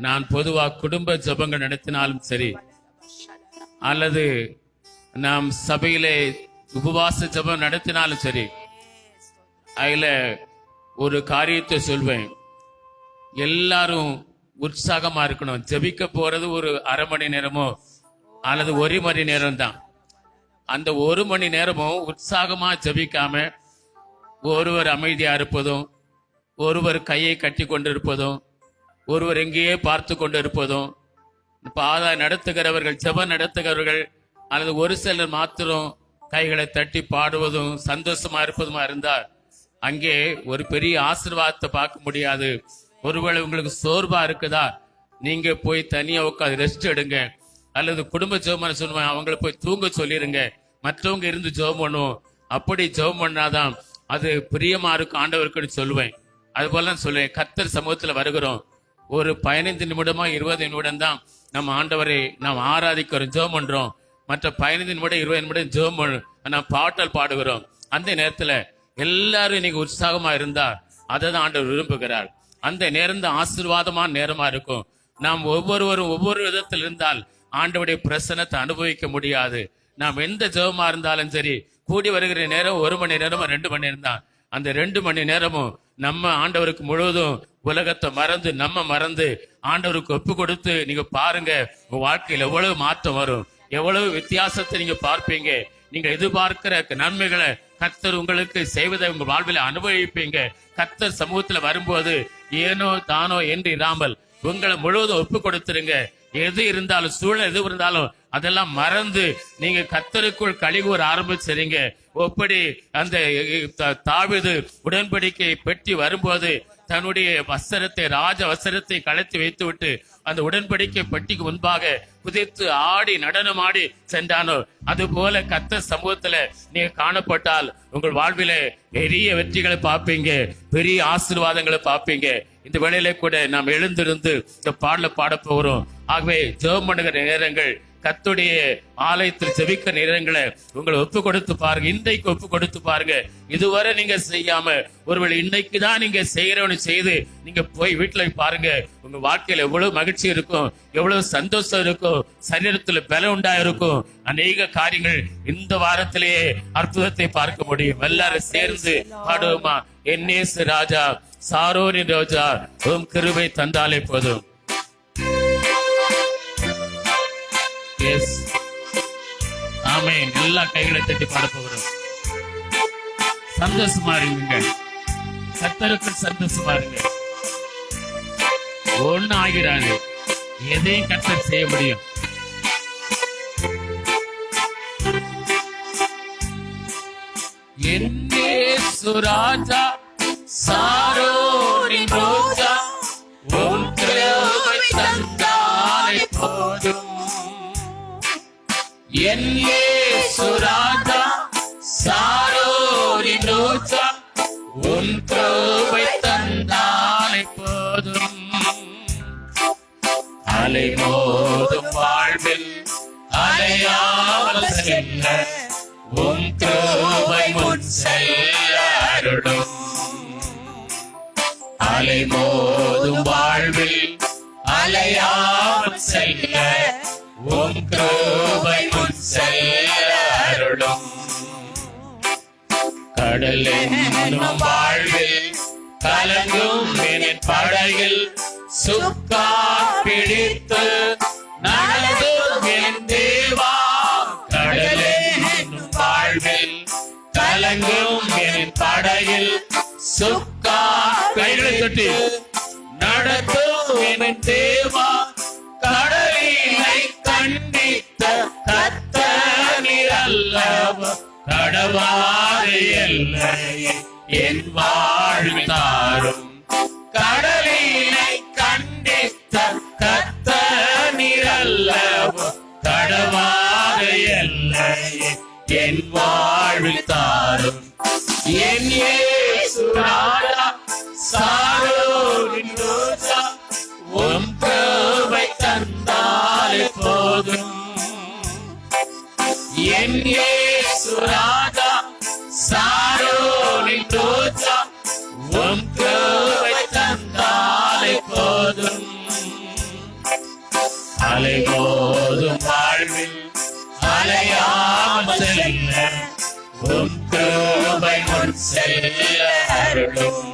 Speaker 1: நான் பொதுவா குடும்ப ஜெபங்கள் நடத்தினாலும் சரி, அல்லது நாம் சபையிலே உபவாச ஜெபம் நடத்தினாலும் சரி, அதுல ஒரு காரியத்தை சொல்வேன். எல்லாரும் உற்சாகமா இருக்கணும். ஜெபிக்க போறது ஒரு அரை மணி நேரமோ அல்லது 1 மணி நேரம் தான். அந்த 1 மணி நேரமும் உற்சாகமா ஜெபிக்காம ஒருவர் அமைதியா இருப்பதும், ஒருவர் கையை கட்டி கொண்டிருப்பதும், ஒருவர் எங்கேயே பார்த்து கொண்டிருப்பதும், பாதை நடத்துகிறவர்கள், ஜெபம் நடத்துகிறவர்கள் அல்லது ஒரு சிலர் மாத்திரம் கைகளை தட்டி பாடுவதும் சந்தோஷமா இருப்பதுமா இருந்தால் அங்கே ஒரு பெரிய ஆசீர்வாதத்தை பார்க்க முடியாது. ஒருவேளை உங்களுக்கு சோர்வா இருக்குதா, நீங்க போய் தனியா உட்காந்து ரெஸ்ட் எடுங்க. அல்லது குடும்ப ஜெபம் சொல்லுவாங்க, அவங்கள போய் தூங்க சொல்லிருங்க, மற்றவங்க இருந்து ஜெபம் பண்ணுவோம். அப்படி ஜெபம் பண்ணாதான் அது பிரியமா இருக்கும் ஆண்டவருக்குன்னு சொல்லுவேன். அது போல சொல்லுவேன். கர்த்தர் சமூகத்துல வருகிறோம், ஒரு 15 நிமிடமா 20 நிமிடம் தான் நம்ம ஆண்டவரை நாம் ஆராதிக்கிறோம், ஜெபம் பண்றோம். மற்ற 15 நிமிடம் 20 நிமிடம் ஜெபம் நாம் பாட்டல் பாடுகிறோம். அந்த நேரத்துல எல்லாரும் இன்னைக்கு உற்சாகமா இருந்தா அதை தான் ஆண்டவர் விரும்புகிறார். அந்த நேரம் தான் ஆசீர்வாதமான நேரமா இருக்கும். நாம் ஒவ்வொருவரும் ஒவ்வொரு விதத்தில் இருந்தால் ஆண்டவருடைய பிரசன்னத்தை அனுபவிக்க முடியாது. நாம் எந்த ஜெபமா இருந்தாலும் சரி, கூடி வருகிற நேரம் 1 மணி நேரமோ 2 மணி நேரம் தான். அந்த 2 மணி நேரமும் நம்ம ஆண்டவருக்கு முழுவதும் உலகத்தை மறந்து நம்ம மறந்து ஆண்டவருக்கு ஒப்பு கொடுத்து நீங்க பாருங்க, உங்க வாழ்க்கையில் எவ்வளவு மாற்றம் வரும், எவ்வளவு வித்தியாசத்தை நீங்க பார்ப்பீங்க. நீங்க எதிர்பார்க்கிற நன்மைகளை கர்த்தர் உங்களுக்கு செய்வதை உங்க வாழ்வில் அனுபவிப்பீங்க. கர்த்தர் சமூகத்துல வரும்போது ஏனோ தானோ என்று இராமல் உங்களை முழுவதும் ஒப்பு கொடுத்துருங்க. எது இருந்தாலும் சூழல் எது இருந்தாலும் அதெல்லாம் மறந்து நீங்க கர்த்தருக்குள் கழிகூற ஆரம்பிச்சிருங்க. ஒப்படி அந்த தாவீது உடன்படிக்கை பெட்டி வரும்போது தன்னுடைய வஸ்திரத்தை, ராஜ வஸ்திரத்தை கலத்தி வைத்து விட்டு அந்த உடன்படிக்கை பெட்டிக்கு முன்பாக குதித்து ஆடி நடனமாடி சென்றானோ, அது போல கர்த்தர் சமூகத்துல நீங்க காணப்பட்டால் உங்கள் வாழ்வில பெரிய வெற்றிகளை பார்ப்பீங்க, பெரிய ஆசீர்வாதங்களை பார்ப்பீங்க. இந்த வேளையில கூட நாம் எழுந்திருந்து இந்த பாடல பாட போகிறோம். ஆகவே ஜெபம் பண்ணுகிற நேரங்கள், கர்த்தருடைய ஆலயத்தில் ஜெபிக்கிற நேரங்களை உங்களை ஒப்பு கொடுத்து பாருங்க. இன்றைக்கு ஒப்பு கொடுத்து பாருங்க. இதுவரை நீங்க செய்யாம ஒருவேளை இன்னைக்கு தான் நீங்க செய்யறவனு செய்து நீங்க போய் வீட்டுல பாருங்க. உங்க வாழ்க்கையில எவ்வளவு மகிழ்ச்சி இருக்கும், எவ்வளவு சந்தோஷம் இருக்கும், சரீரத்துல பலம் உண்டாயிருக்கும். அநேக காரியங்கள் இந்த வாரத்திலேயே அற்புதத்தை பார்க்க முடியும். எல்லாரும் சேர்ந்து பாடுவோமா? என்னேசு ராஜா, சாரோனின் ரோஜா, உம் கிருபை தந்தாலே போதும். எஸ், ஆமென். எல்லா கைகளை தட்டி பாட போகிறோம். சந்தோஷமா இருங்க, கர்த்தருக்கு சந்தோஷமா இருங்க. ஒண்ணு ஆகிறாது, எதையும் கர்த்தர் செய்ய முடியும். என்னேசு ராஜா, சாரோனின் ரோஜா, உம் கிருபை தந்தாலே போதும். என்னேசு ராஜா, சாரோனின் ரோஜா, உம் கிருபை தந்தாலே போதும். அலை மோதும் வாழ்வில் அலையாமல் செல்ல உம் கிருபை முன் செல்ல அருளும். அலை மோதும் வாழ்வில் அலையாமல் செல்ல உம் கிருபை முன் செல்ல அருளும். கடல் என்னும் வாழ்வில் கலங்கும் என் படகில் சுக்கா பிடித்து நடந்தும் என் தேவா. கடல் என்னும் வாழ்வில் கலங்கும் என் படகில் சுக்கா கைகளை தட்டி நடத்தும் என் தேவா. கடலினை கண்டித்த கர்த்தர் அல்லவா, கடவாறு எல்லையை என் வாழ்வில் தாரும். கடலினை கண்டித்த கர்த்தர் அல்லவா, கடவாறு எல்லையை என் வாழ்வில் தாரும். என் இயேசு ராஜா, சாரோனின் ரோஜா, உம் கிருபை தந்தாலே போதும். என் இயேசு ராஜா, சாரோனின் ரோஜா, உம் கிருபை தந்தாலே போதும். அலை மோதும் வாழ்வில் அலையாமல் செல்ல உம் கிருபை முன் செல்ல அருளும்.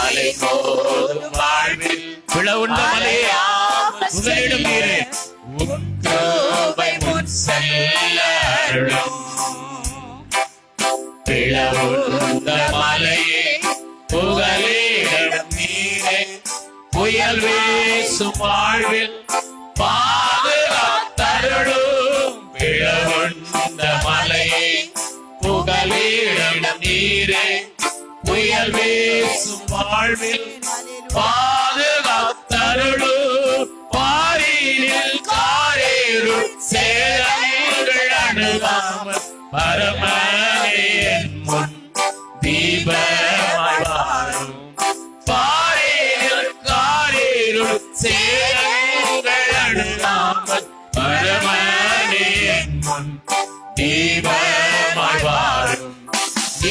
Speaker 1: அலை மோதும் வாழ்வில் பிளவுண்ட மலையா உங்களிடம் நீரே உம் கிருபை முன் செல்ல அருளும். பிளவுண்ட மலையே புகலிடம் நீரே, புயல் வீசும் வாழ்வில் பாதுகாத்தருளும். பிளவுண்ட கொண்ட மலையை புகலிடம் நீரே புயல் வீசும் வாழ்வில் பாதுகாத்தருளு பாரினில் காரேருள் சேரங்கள் அணுகாமல் பரமனே என் முன் தீபமாய் வாரும் பாரினில் காரேருள் சேரங்கள் அணுகாமல் பரமனே என் முன் தீபமாய் வாரும்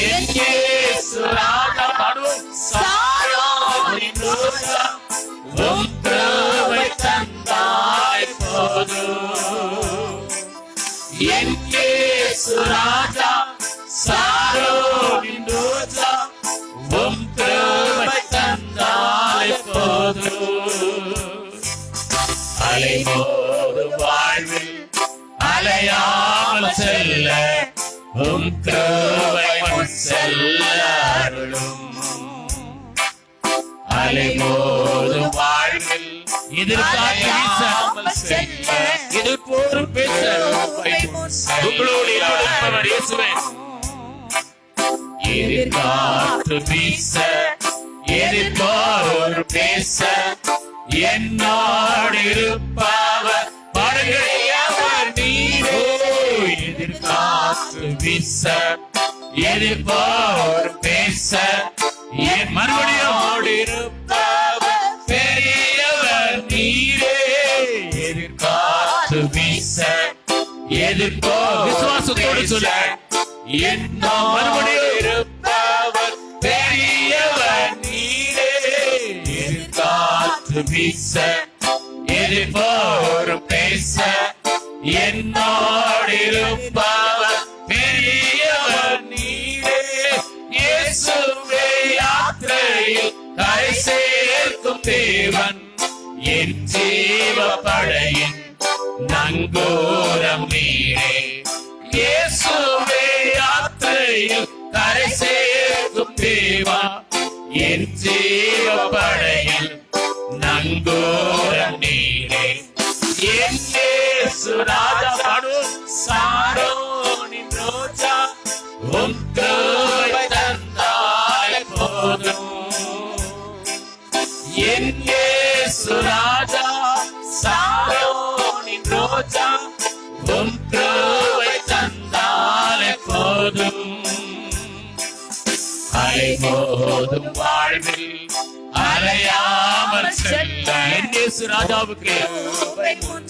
Speaker 1: என் இயேசு ராஜா பாடுவோம் சாரோனின் ரோஜா உம் கிருபை தந்தாய் போதும் என் இயேசு ராஜா சாரோனின் ரோஜா உம் கிருபை தந்தாய் போதும் அலைமோதும் வாழ்வில் அலையாமல் செல்ல உம் கிருபை முன் செல்ல அருளும் அலைமோதும் வாழ்வில் எதிர்காமல் செல்ல எதிர்ப்போரும் பேச உங்களோடு இருப்பவர் இயேசுவே எதிர்காற்று வீச எதிர்ப்போர் பேச என்னோடு இருப்பவர் படுகையவர் நீரே எதிர்காற்று வீச எதிர்ப்போர் பேச என் மறுபடியோடு இருப்பவர் பெரியவர் நீரே எதிர்காற்று வீச எதிர்ப்போர் விசுவாசத்தோடு சொல்ல என்னோ மறுபடியும் இருப்பவர் பெரியவர் நீரே எதிர்காற்று வீச எதிர்ப்போர் பேச என்னோடு இருப்பவர் பெரியவர் நீரே இயேசுவே யாத்திரையில் கரை சேர்க்கும் தேவன் என் ஜீவ படையின் நங்கூரம் நீரே இயேசுவே யாத்திரையில் கரை சேர்க்கும் தேவா என் ஜீவ படையில் நங்கூரம் நீரே என் இயேசு ராஜா பாடும் சாரோனின் ரோஜா உம் கிருபை தந்தாய் போதும் என் இயேசு ராஜா சாரோனின் ரோஜா உம் கிருபை தந்தாய் போதும் அலைமோதும் வாழ்வில் அலையாமல் செல்ல என் இயேசு ராஜாவுக்கு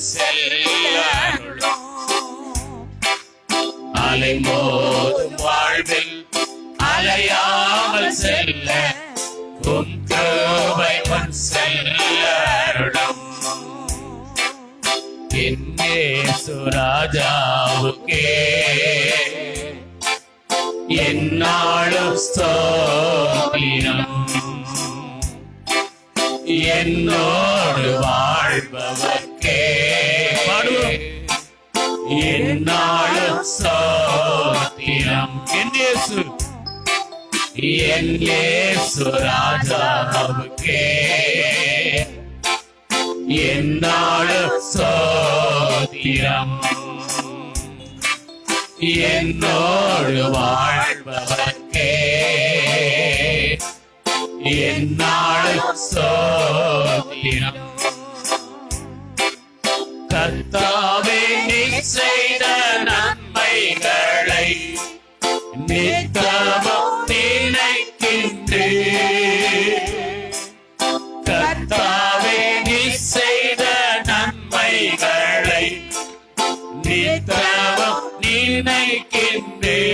Speaker 1: செல்ல அருளும் அலைமோதும் வாழ்வில் அலையாமல் செல்ல உம் கிருபை முன் செல்ல அருளும் என் இயேசு ராஜாவுக்கே என்னாலும் ஸ்தோத்திரம் என்னோடு வாழ்பவர்க்கே பாடுவோம் என்னாலும் ஸ்தோத்திரம் என் இயேசு ராஜாவுக்கே என்னாலும் ஸ்தோத்திரம் என்னோடு வாழ்பவர்க்கே என்னாலும் ஸ்தோத்திரம் கர்த்தாவே நீ செய்த நன்மைகளை நித்தமும் நினைக்கின்றேன் கர்த்தாவே நீ செய்த நன்மைகளை நித்தமும் நினைக்கின்றேன்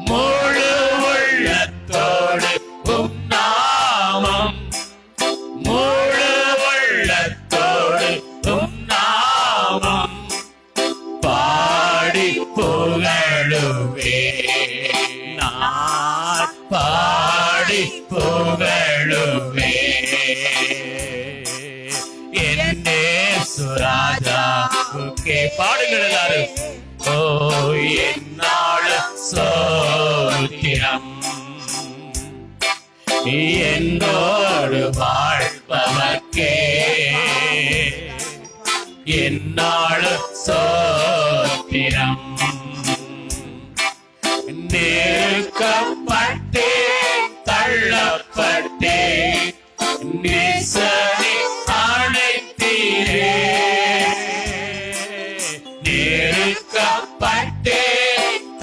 Speaker 1: முழு உள்ளத்தோடு உம் நாமம் முழு உள்ளத்தோடு உம் நாமம் பாடி புகழுவே நான் பாடி புகழுவே என்னே சுராஜாவுக்கே பாடுங்கள் எல்லாரும் ஓ என்னால சோத்திரம் என்னோடு வாழ்பவர்க்கே என்னால நெருக்கப்பட்டே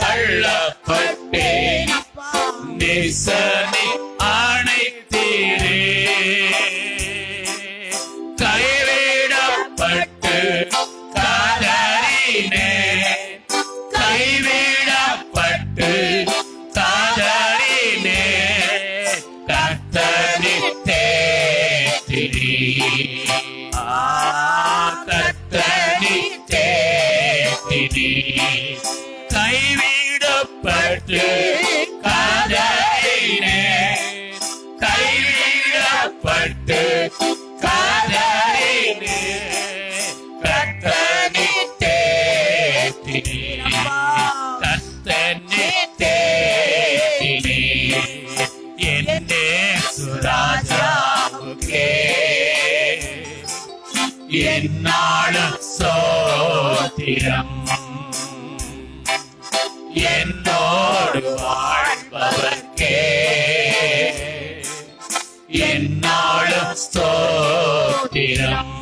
Speaker 1: தள்ளப்பட்டேன் நேசனே அணைத்தீரே கைவிடப்பட்டு காதறினே கைவிடப்பட்டு காதறினே கர்த்தனை தேற்றினே கர்த்தனை தேற்றினே கைவிடப்பட்டு காதறினே கைவிடப்பட்டு காதறினே கர்த்தனை தேற்றினே கர்த்தனை தேற்றினே என்னே சுராஜாவுக்கே என்னாலும் சோத்திரம் என்னோடு வாழ்பவர்க்கே என்னாலும் ஸ்தோத்திரம்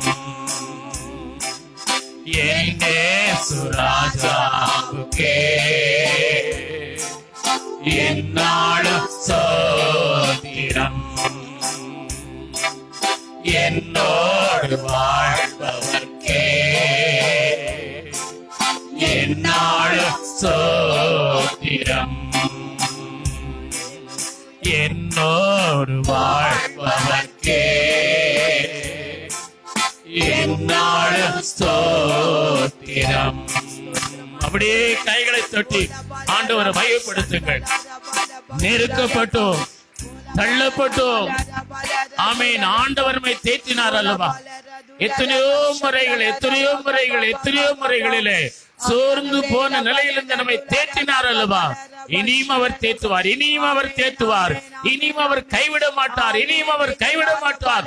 Speaker 1: என்னே சுராஜாவுக்கே என்னாலும் ஸ்தோத்திரம் என்னோடு வாழ்பவர்க்கே என்னாலும் ஸ்தோத்திரம் என்னோடு வாழ்பவர்க்கே என்னாலும் ஸ்தோத்திரம். அப்படியே கைகளை தொட்டி ஆண்டவரை மையப்படுத்துங்கள். நெருக்கப்பட்டோம், தள்ளப்பட்டோம், ஆமீன். ஆண்டவர் நம்மை தேற்றினார் அல்லவா? எத்தனையோ முறைகளிலே சோர்ந்து போன நிலையிலிருந்து நம்மை தேற்றினார் அல்லவா? இனியும் அவர் தேற்றுவார், இனியும் அவர் தேற்றுவார், இனியும் அவர் கைவிட மாட்டார், இனியும் அவர் கைவிட மாட்டார்.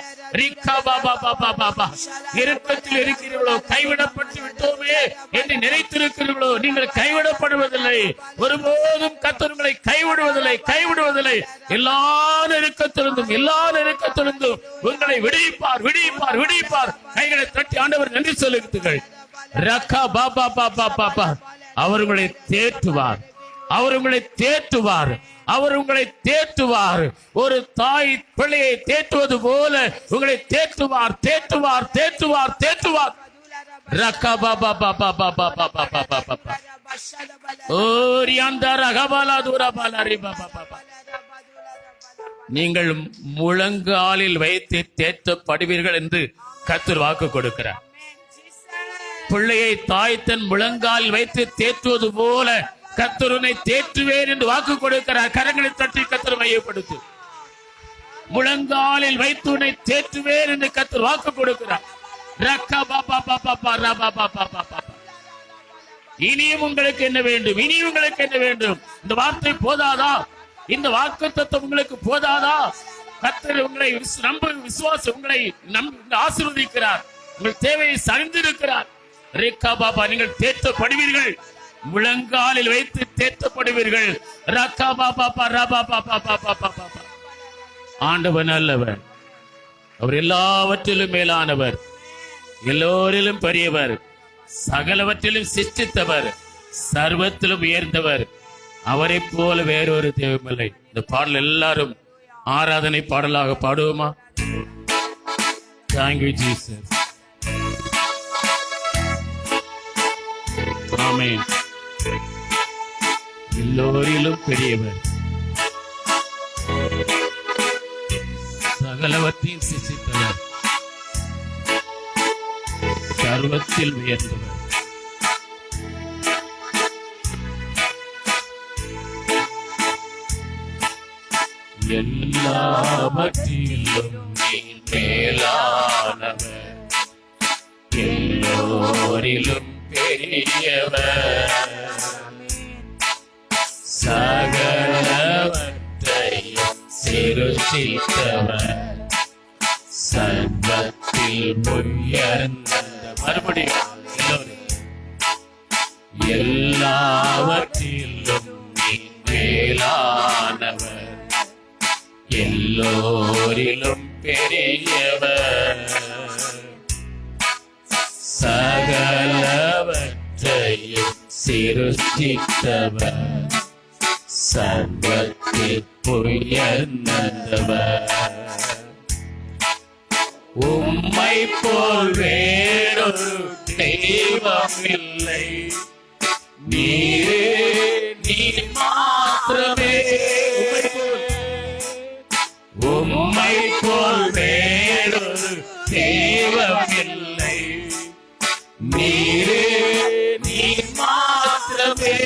Speaker 1: இறுக்கத்தில் இருக்கிறீர்களோ, கைவிடப்பட்டு விட்டோமே என்று நினைத்திருக்கிறீர்களோ, நீங்கள் கைவிடப்படுவதில்லை. ஒருபோதும் கர்த்தர் உங்களை கைவிடுவதில்லை. எல்லா நெருக்கத்திலிருந்தும் உங்களை விடுவிப்பார். கைகளை தட்டி ஆண்டவர் நன்றி செலுத்துங்கள். ரக்கா பாபா பாபா பாபா அவர் உங்களை தேற்றுவார். ஒரு தாய் பிள்ளையை தேற்றுவது போல உங்களை தேற்றுவார். ரக்கா பாபா பாபா பாபா பாபா பாபா நீங்கள் முழங்காலில் வைத்து தேற்றப்படுவீர்கள் என்று கர்த்தர் வாக்கு கொடுக்கிறார். பிள்ளையை தாய் தன் முழங்காலில் வைத்து தேற்றுவது போல கர்த்தர் உன்னை தேற்றுவேன் என்று வாக்கு கொடுக்கிறார். கரங்களை தட்டி கர்த்தர் மையப்படுத்து. முழங்காலில் வைத்து உன்னை தேற்றுவேன் என்று கர்த்தர் வாக்கு கொடுக்கிறார். இனியும் உங்களுக்கு என்ன வேண்டும்? இந்த வார்த்தை போதாதா? இந்த வாக்குத்தத்தம் உங்களுக்கு போதாதா? கர்த்தர் உங்களை விசுவாசம் உங்களை ஆசீர்வதிக்கிறார். உங்கள் தேவையை அறிந்திருக்கிறார். ரேகா பாபா நீங்கள் தேற்றப்படுவீர்கள். முழங்காலில் வைத்து தேற்றப்படுவீர்கள். ரக்கா பாபா பாபா. ஆண்டவர் நல்லவர். அவர் எல்லாவற்றிலும் மேலானவர், எல்லோரிலும் பெரியவர், சகலவற்றிலும் சிருஷ்டித்தவர், சர்வத்திலும் உயர்ந்தவர். அவரை போல வேறொரு தெய்வமில்லை. இந்த பாடல் எல்லாரும் ஆராதனை பாடலாக பாடுவோமா? Thank you, Jesus. ஆமென். எல்லோரிலும் பெரியவர், சகலவற்றையும் சிருஷ்டித்தவர், சர்வத்தில் உயர்ந்தவர். எல்லாவற்றிலும் மேலானவர், எல்லோரிலும் பெரியவர், சகலவற்றையும் சிருஷ்டித்தவர், சர்வத்தில் உயர்ந்தவர். மறுபடியும் எல்லாவற்றிலும் மேலானவர், எல்லோரிலும் பெரியவர், சகலவற்றையும் சிருஷ்டித்தவர் சர்வத்தில் உயர்ந்தவர். உம்மை போல் வேறொரு தெய்வம் இல்லை, நீரே நீர் மாத்திரமே. உம்மை போல் வேறொரு தெய்வம் இல்லை, நீரே நீர் மாத்திரமே.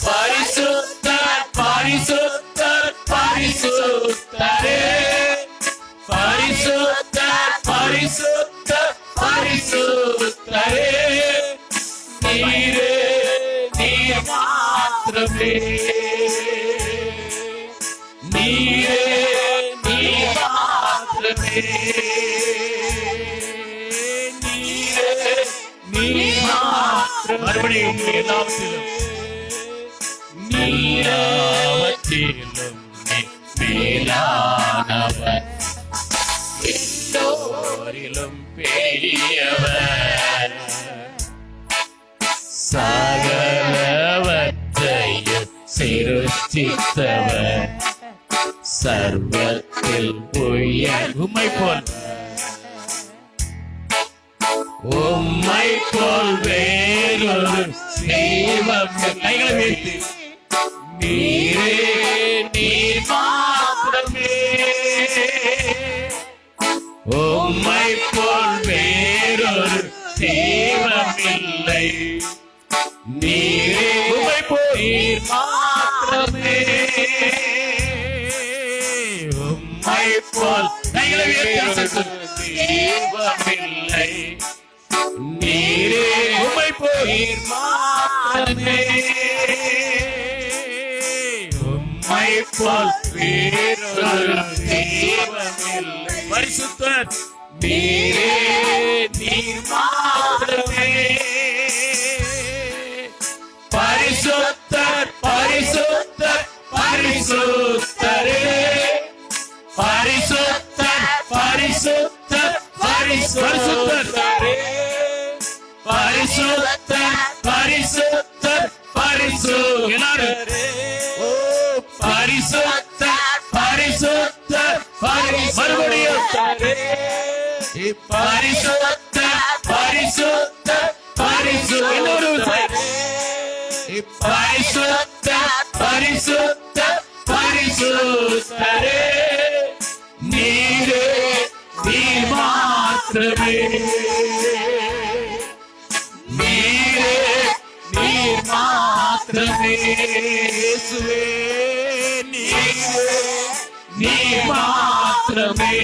Speaker 1: பரிசுத்தர் பரிசுத்தர் பரிசுத்தரே, பரிசுத்தர் பரிசுத்தர் பரிசுத்தரே, நீரே நீர் மாத்திரமே. நீரே நீர் மாத்திரமே. நீரே நீர் மாத்திரமே. மறுபடியும் எல்லாவற்றிலும் நீராவற்றிலும் மேலானவர், எல்லோரிலும் பெரியவர், சகலவற்றையும் சிருஷ்டித்தவர், சர்வத்தில் உயர். உம்மை போல் உம்மை போல் வேறொரு தெய்வம் கைகளை வைத்து, நீரே நீர் மாத்திரமே. உம்மை போல் வேறொரு தெய்வம் இல்லை, நீரே உம்மை போல் நீர் மாத்திரமே. உம்மை போல் கைகளை உயர்த்தி தெய்வம் இல்லை, நீரே உம்மை போல் நீர் மாத்திரமே. உம்மை போல் வேறொரு தெய்வம் இல்லை. பரிசுத்தர் நீரே நீர் மாத்திரமே. பரிசுத்தர் பரிசுத்தர் பரிசுத்தரே, பரிசுத்தர் பரிசுத்தர் பரிசுத்தரே, பரிசுத்தர் பரிசுத்தர் பரிசுத்தரே, ஓ பரிசுத்தர் பரிசுத்தர் மறுபடியும் பரிசுத்தர் பரிசுத்தர் பரிசுத்தரே, பரிசுத்தர் பரிசுத்தர் பரிசுத்தரே, நீரே நீர் மாத்திரமே. நீரே நீர் மாத்திரமே. இயேசுவே நீரே நீர் மாத்திரமே.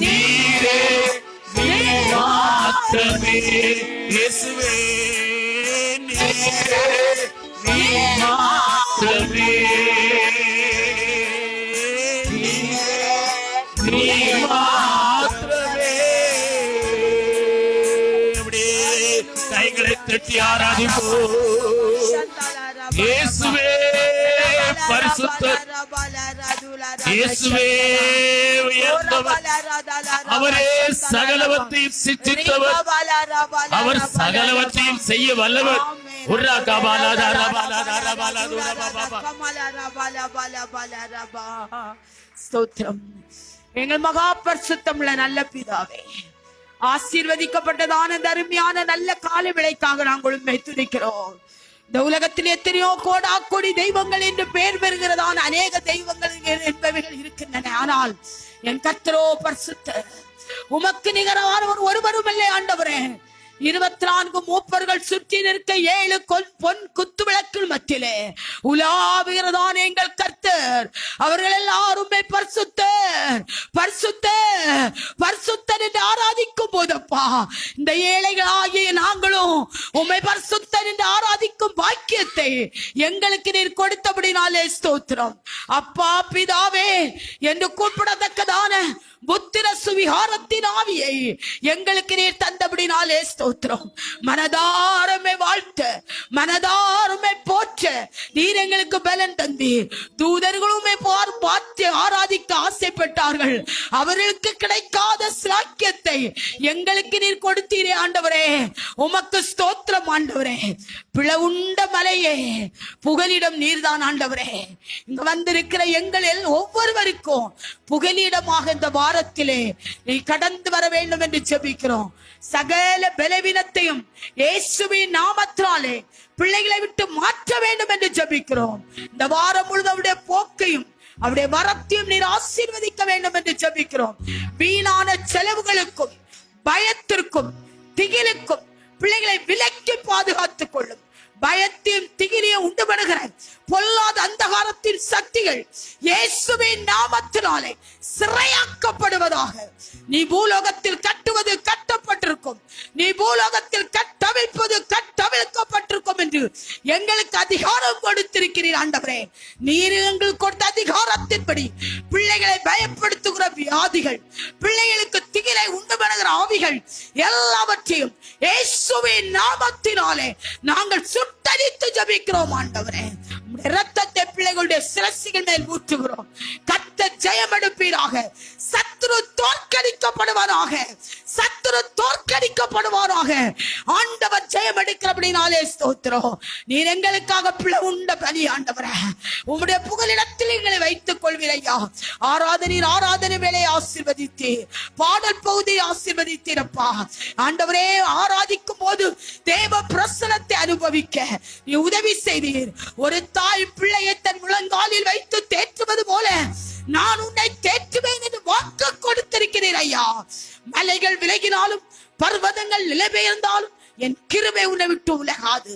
Speaker 1: நீரே நீர் மாத்திரமே. இயேசுவே நீரே நீர் மாத்திரமே. நீர் மாத்திரமே. அப்படியே கைகளை தட்டி ஆராதிப்போம். இயேசுவே பரிசுத்தர், இயேசுவே உயர்ந்தவர், அவரே சகலவற்றையும் சிற்றித்தவர், அவர் சகலவற்றையும் செய்ய வல்லவர்.
Speaker 2: ஸ்தோத்திரம். எங்கள் மகா பரிசுத்தமுள்ள நல்ல பிதாவே, ஆசீர்வதிக்கப்பட்டதான அருமையான நல்ல காலை விளைக்காக நாங்கள் உம்மை துதிக்கிறோம். இந்த உலகத்தில் எத்தனையோ கோடா கோடி தெய்வங்கள் என்று பெயர் பெறுகிறதான அநேக தெய்வங்கள் என்பவைகள் இருக்கின்றன. ஆனால் என் கர்த்தரோ பரிசுத்தர், உமக்கு நிகரானவர் ஒருவரும் இல்லை ஆண்டவரே. 24 மூப்பர்கள் சுற்றி நிற்க 7 பொன் குத்து விளக்கில் மத்தியிலே உலாவுகிறதான எங்கள் கர்த்தர், அவர்கள் எல்லாரும் பரிசுத்தர் பரிசுத்தர் பரிசுத்தர் என்று ஆராதிக்கும் போதப்பா, இந்த ஏழைகளாகிய நாங்களும் உம்மை பரிசுத்தர் என்று ஆராதிக்கும் பாக்கியத்தை எங்களுக்கு நீர் கொடுத்தபடினாலே ஸ்தோத்திரம். அப்பா பிதாவே என்று கூப்பிடத்தக்கதான புத்திர சுவிகாரத்தின் ஆவியை எங்களுக்கு நீர் தந்தபடினாலே ஸ்தோத்திரம். மனதாரமே வாழ்த்த, மனதாரமே போற்ற நீர் எங்களுக்கு பலன் தந்தீர். தூதர்களுமே பார்த்து ஆராதிக்க ஆசைப்பட்டார்கள். அவர்களுக்கு கிடைக்காத சிலாக்கியத்தை எங்களுக்கு நீர் கொடுத்தீரே ஆண்டவரே. உமக்கு ஸ்தோத்திரம் ஆண்டவரே. பிளவுண்ட மலையே, புகலிடம் நீர்தான் ஆண்டவரே. இங்க வந்திருக்கிற எங்கள் ஒவ்வொருவருக்கும் புகலிடமாக இந்த வாரத்திலே நீ கடந்து வர வேண்டும் என்று ஜெபிக்கிறோம். சகல பலவீனத்தையும் இயேசுவின் நாமத்தினாலே பிள்ளைகளை விட்டு மாற்ற வேண்டும் என்று ஜெபிக்கிறோம். இந்த வாரம் முழுவதும் அவருடைய போக்கையும் அவருடைய வரத்தையும் நீர் ஆசீர்வதிக்க வேண்டும் என்று ஜெபிக்கிறோம். வீணான செலவுகளுக்கும் பயத்திற்கும் திகிலுக்கும் பிள்ளைகளை விலக்கி பாதுகாத்துக் கொள்ளும். பயத்தையும் திகிலையும் உண்டு பண்ணுகிற பொல்லாத அந்தகாரத்தின் சக்திகள் இயேசுவின் நாமத்தினாலே சிறையாக்கப்படுவதாக. நீ பூலோகத்தில் கட்டுவது கட்டப்பட்டிருக்கும், நீ பூலோகத்தில் கட்டவிழ்ப்பது கட்டவிழ்க்கப்பட்டிருக்கும் என்று எங்களுக்கு அதிகாரம் கொடுத்திருக்கிறீர் ஆண்டவரே. நீர் எங்களுக்கு கொடுத்த அதிகாரத்தின்படி பிள்ளைகளை பயப்படுத்துகிற வியாதிகள், பிள்ளைகளுக்கு திகிலை உண்டு பண்ணுகிற ஆவிகள் எல்லாவற்றையும் இயேசுவின் நாமத்தினாலே நாங்கள் சுட்டரித்து ஜெபிக்கிறோம் ஆண்டவரே. இரத்தத்தை பிள்ளைகளுடைய சிரசிகள் மேல் ஊற்றுகிறோம். கர்த்தர் ஜெயம் எடுப்பீராக. சத்துரு தோற்கடிக்கப்படுவாராக, சத்துரு தோற்கடிக்கப்படுவாராக. ஆண்டவர் ஜெயம் எடுக்கிறபடினாலே ஸ்தோத்திரம். நீர் எங்களுக்காக பிளவுண்ட பலி ஆண்டவரே. உம்முடைய புகலிடத்தில் எங்களை வைத்துக் கொள்வீரையா. ஆராதனை வேலையை ஆசீர்வதித்தீர், பாடல் பகுதியை ஆசீர்வதித்தீரப்பா ஆண்டவரே. ஆராதிக்கும் போது தேவ பிரசனத்தை அனுபவிக்க நீ உதவி செய்தீர். ஒரு தாய் பிள்ளையை தன் முழங்காலில் வைத்து தேற்றுவது போல நான் உன்னை தேற்றுவேன் என்று வாக்கு கொடுத்திருக்கிறீர் ஐயா. மலைகள் விலகினாலும் பர்வதங்கள் நிலைபெயர்ந்தாலும் என் கிருபை உன்னை விட்டு உலகாது.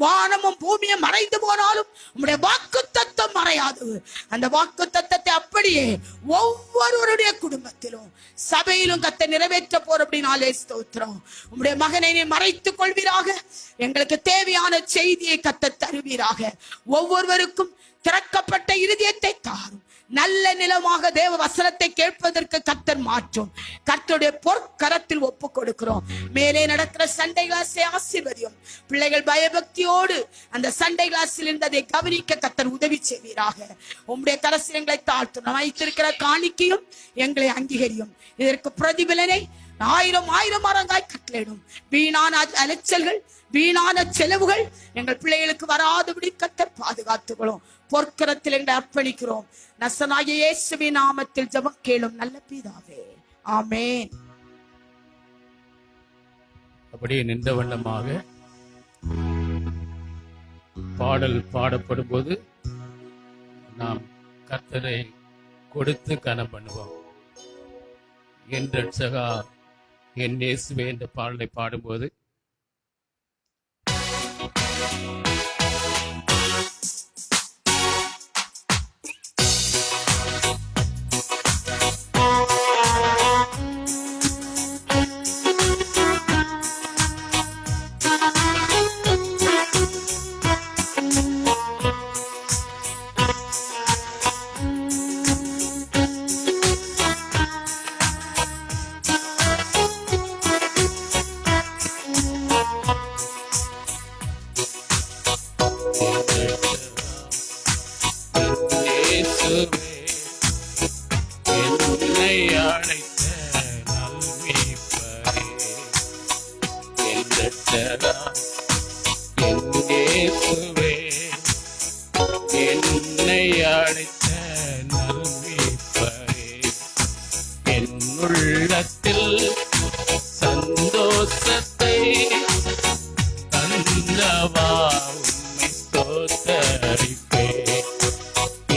Speaker 2: வானமும் பூமியும் மறைந்து போனாலும் உம்முடைய வாக்கு தத்தம் மறையாது. அந்த வாக்கு தத்தத்தை அப்படியே ஒவ்வொருவருடைய குடும்பத்திலும் சபையிலும் கத்த நிறைவேற்ற போறபடினாலே ஸ்தோத்திரம். உம்முடைய மகனை நீ மறைத்துக் கொள்வீராக. எங்களுக்கு தேவையான செய்தியை கத்த தருவீராக. ஒவ்வொருவருக்கும் திறக்கப்பட்ட இருதயத்தை தாரும். நல்ல நிலமாக தேவ வசனத்தை கேட்பதற்கு கர்த்தர் மாற்றும். கர்த்தருடைய பொற்கரத்தில் ஒப்பு கொடுக்கிறோம். மேலே நடக்கிற சண்டை கிளாஸை ஆசீர்வதியும். பிள்ளைகள் பயபக்தியோடு அந்த சண்டை கிளாஸில் இருந்ததை கவனிக்க கர்த்தர் உதவி செய்வீராக. உம்முடைய கரசில் எங்களை தாழ்த்தும். வைத்திருக்கிற காணிக்கையும் எங்களை அங்கீகரியும். இதற்கு பிரதிபலனை ஆயிரம் மரங்காய் கட்டளையிடும். வீணான அலைச்சல்கள், வீணான செலவுகள் எங்கள் பிள்ளைகளுக்கு வராதபடி கர்த்தர் பாதுகாத்துக்கிறோம். பொற்கரத்தில் எங்களை அர்ப்பணிக்கிறோம். நசனாகிய இயேசுவின் நாமத்தில் ஜெபம் கேளும் நல்ல பிதாவே, ஆமென்.
Speaker 1: அப்படியே நின்ற வண்ணமாக பாடல் பாடப்படும் போது நாம் கர்த்தரை கொடுத்து கனம் பண்ணுவோம். என் ரட்சகா என் இயேசுவே என்ற பாடலை பாடும்போது என்னை அழைத்த நல்மீட்பரே, என் ரட்சகா என் இயேசுவே, என்னை அழைத்த நல்மீட்பரே, என் உள்ளத்தில் சந்தோஷத்தை தந்தவா உம்மை ஸ்தோத்தரிப்பேன்.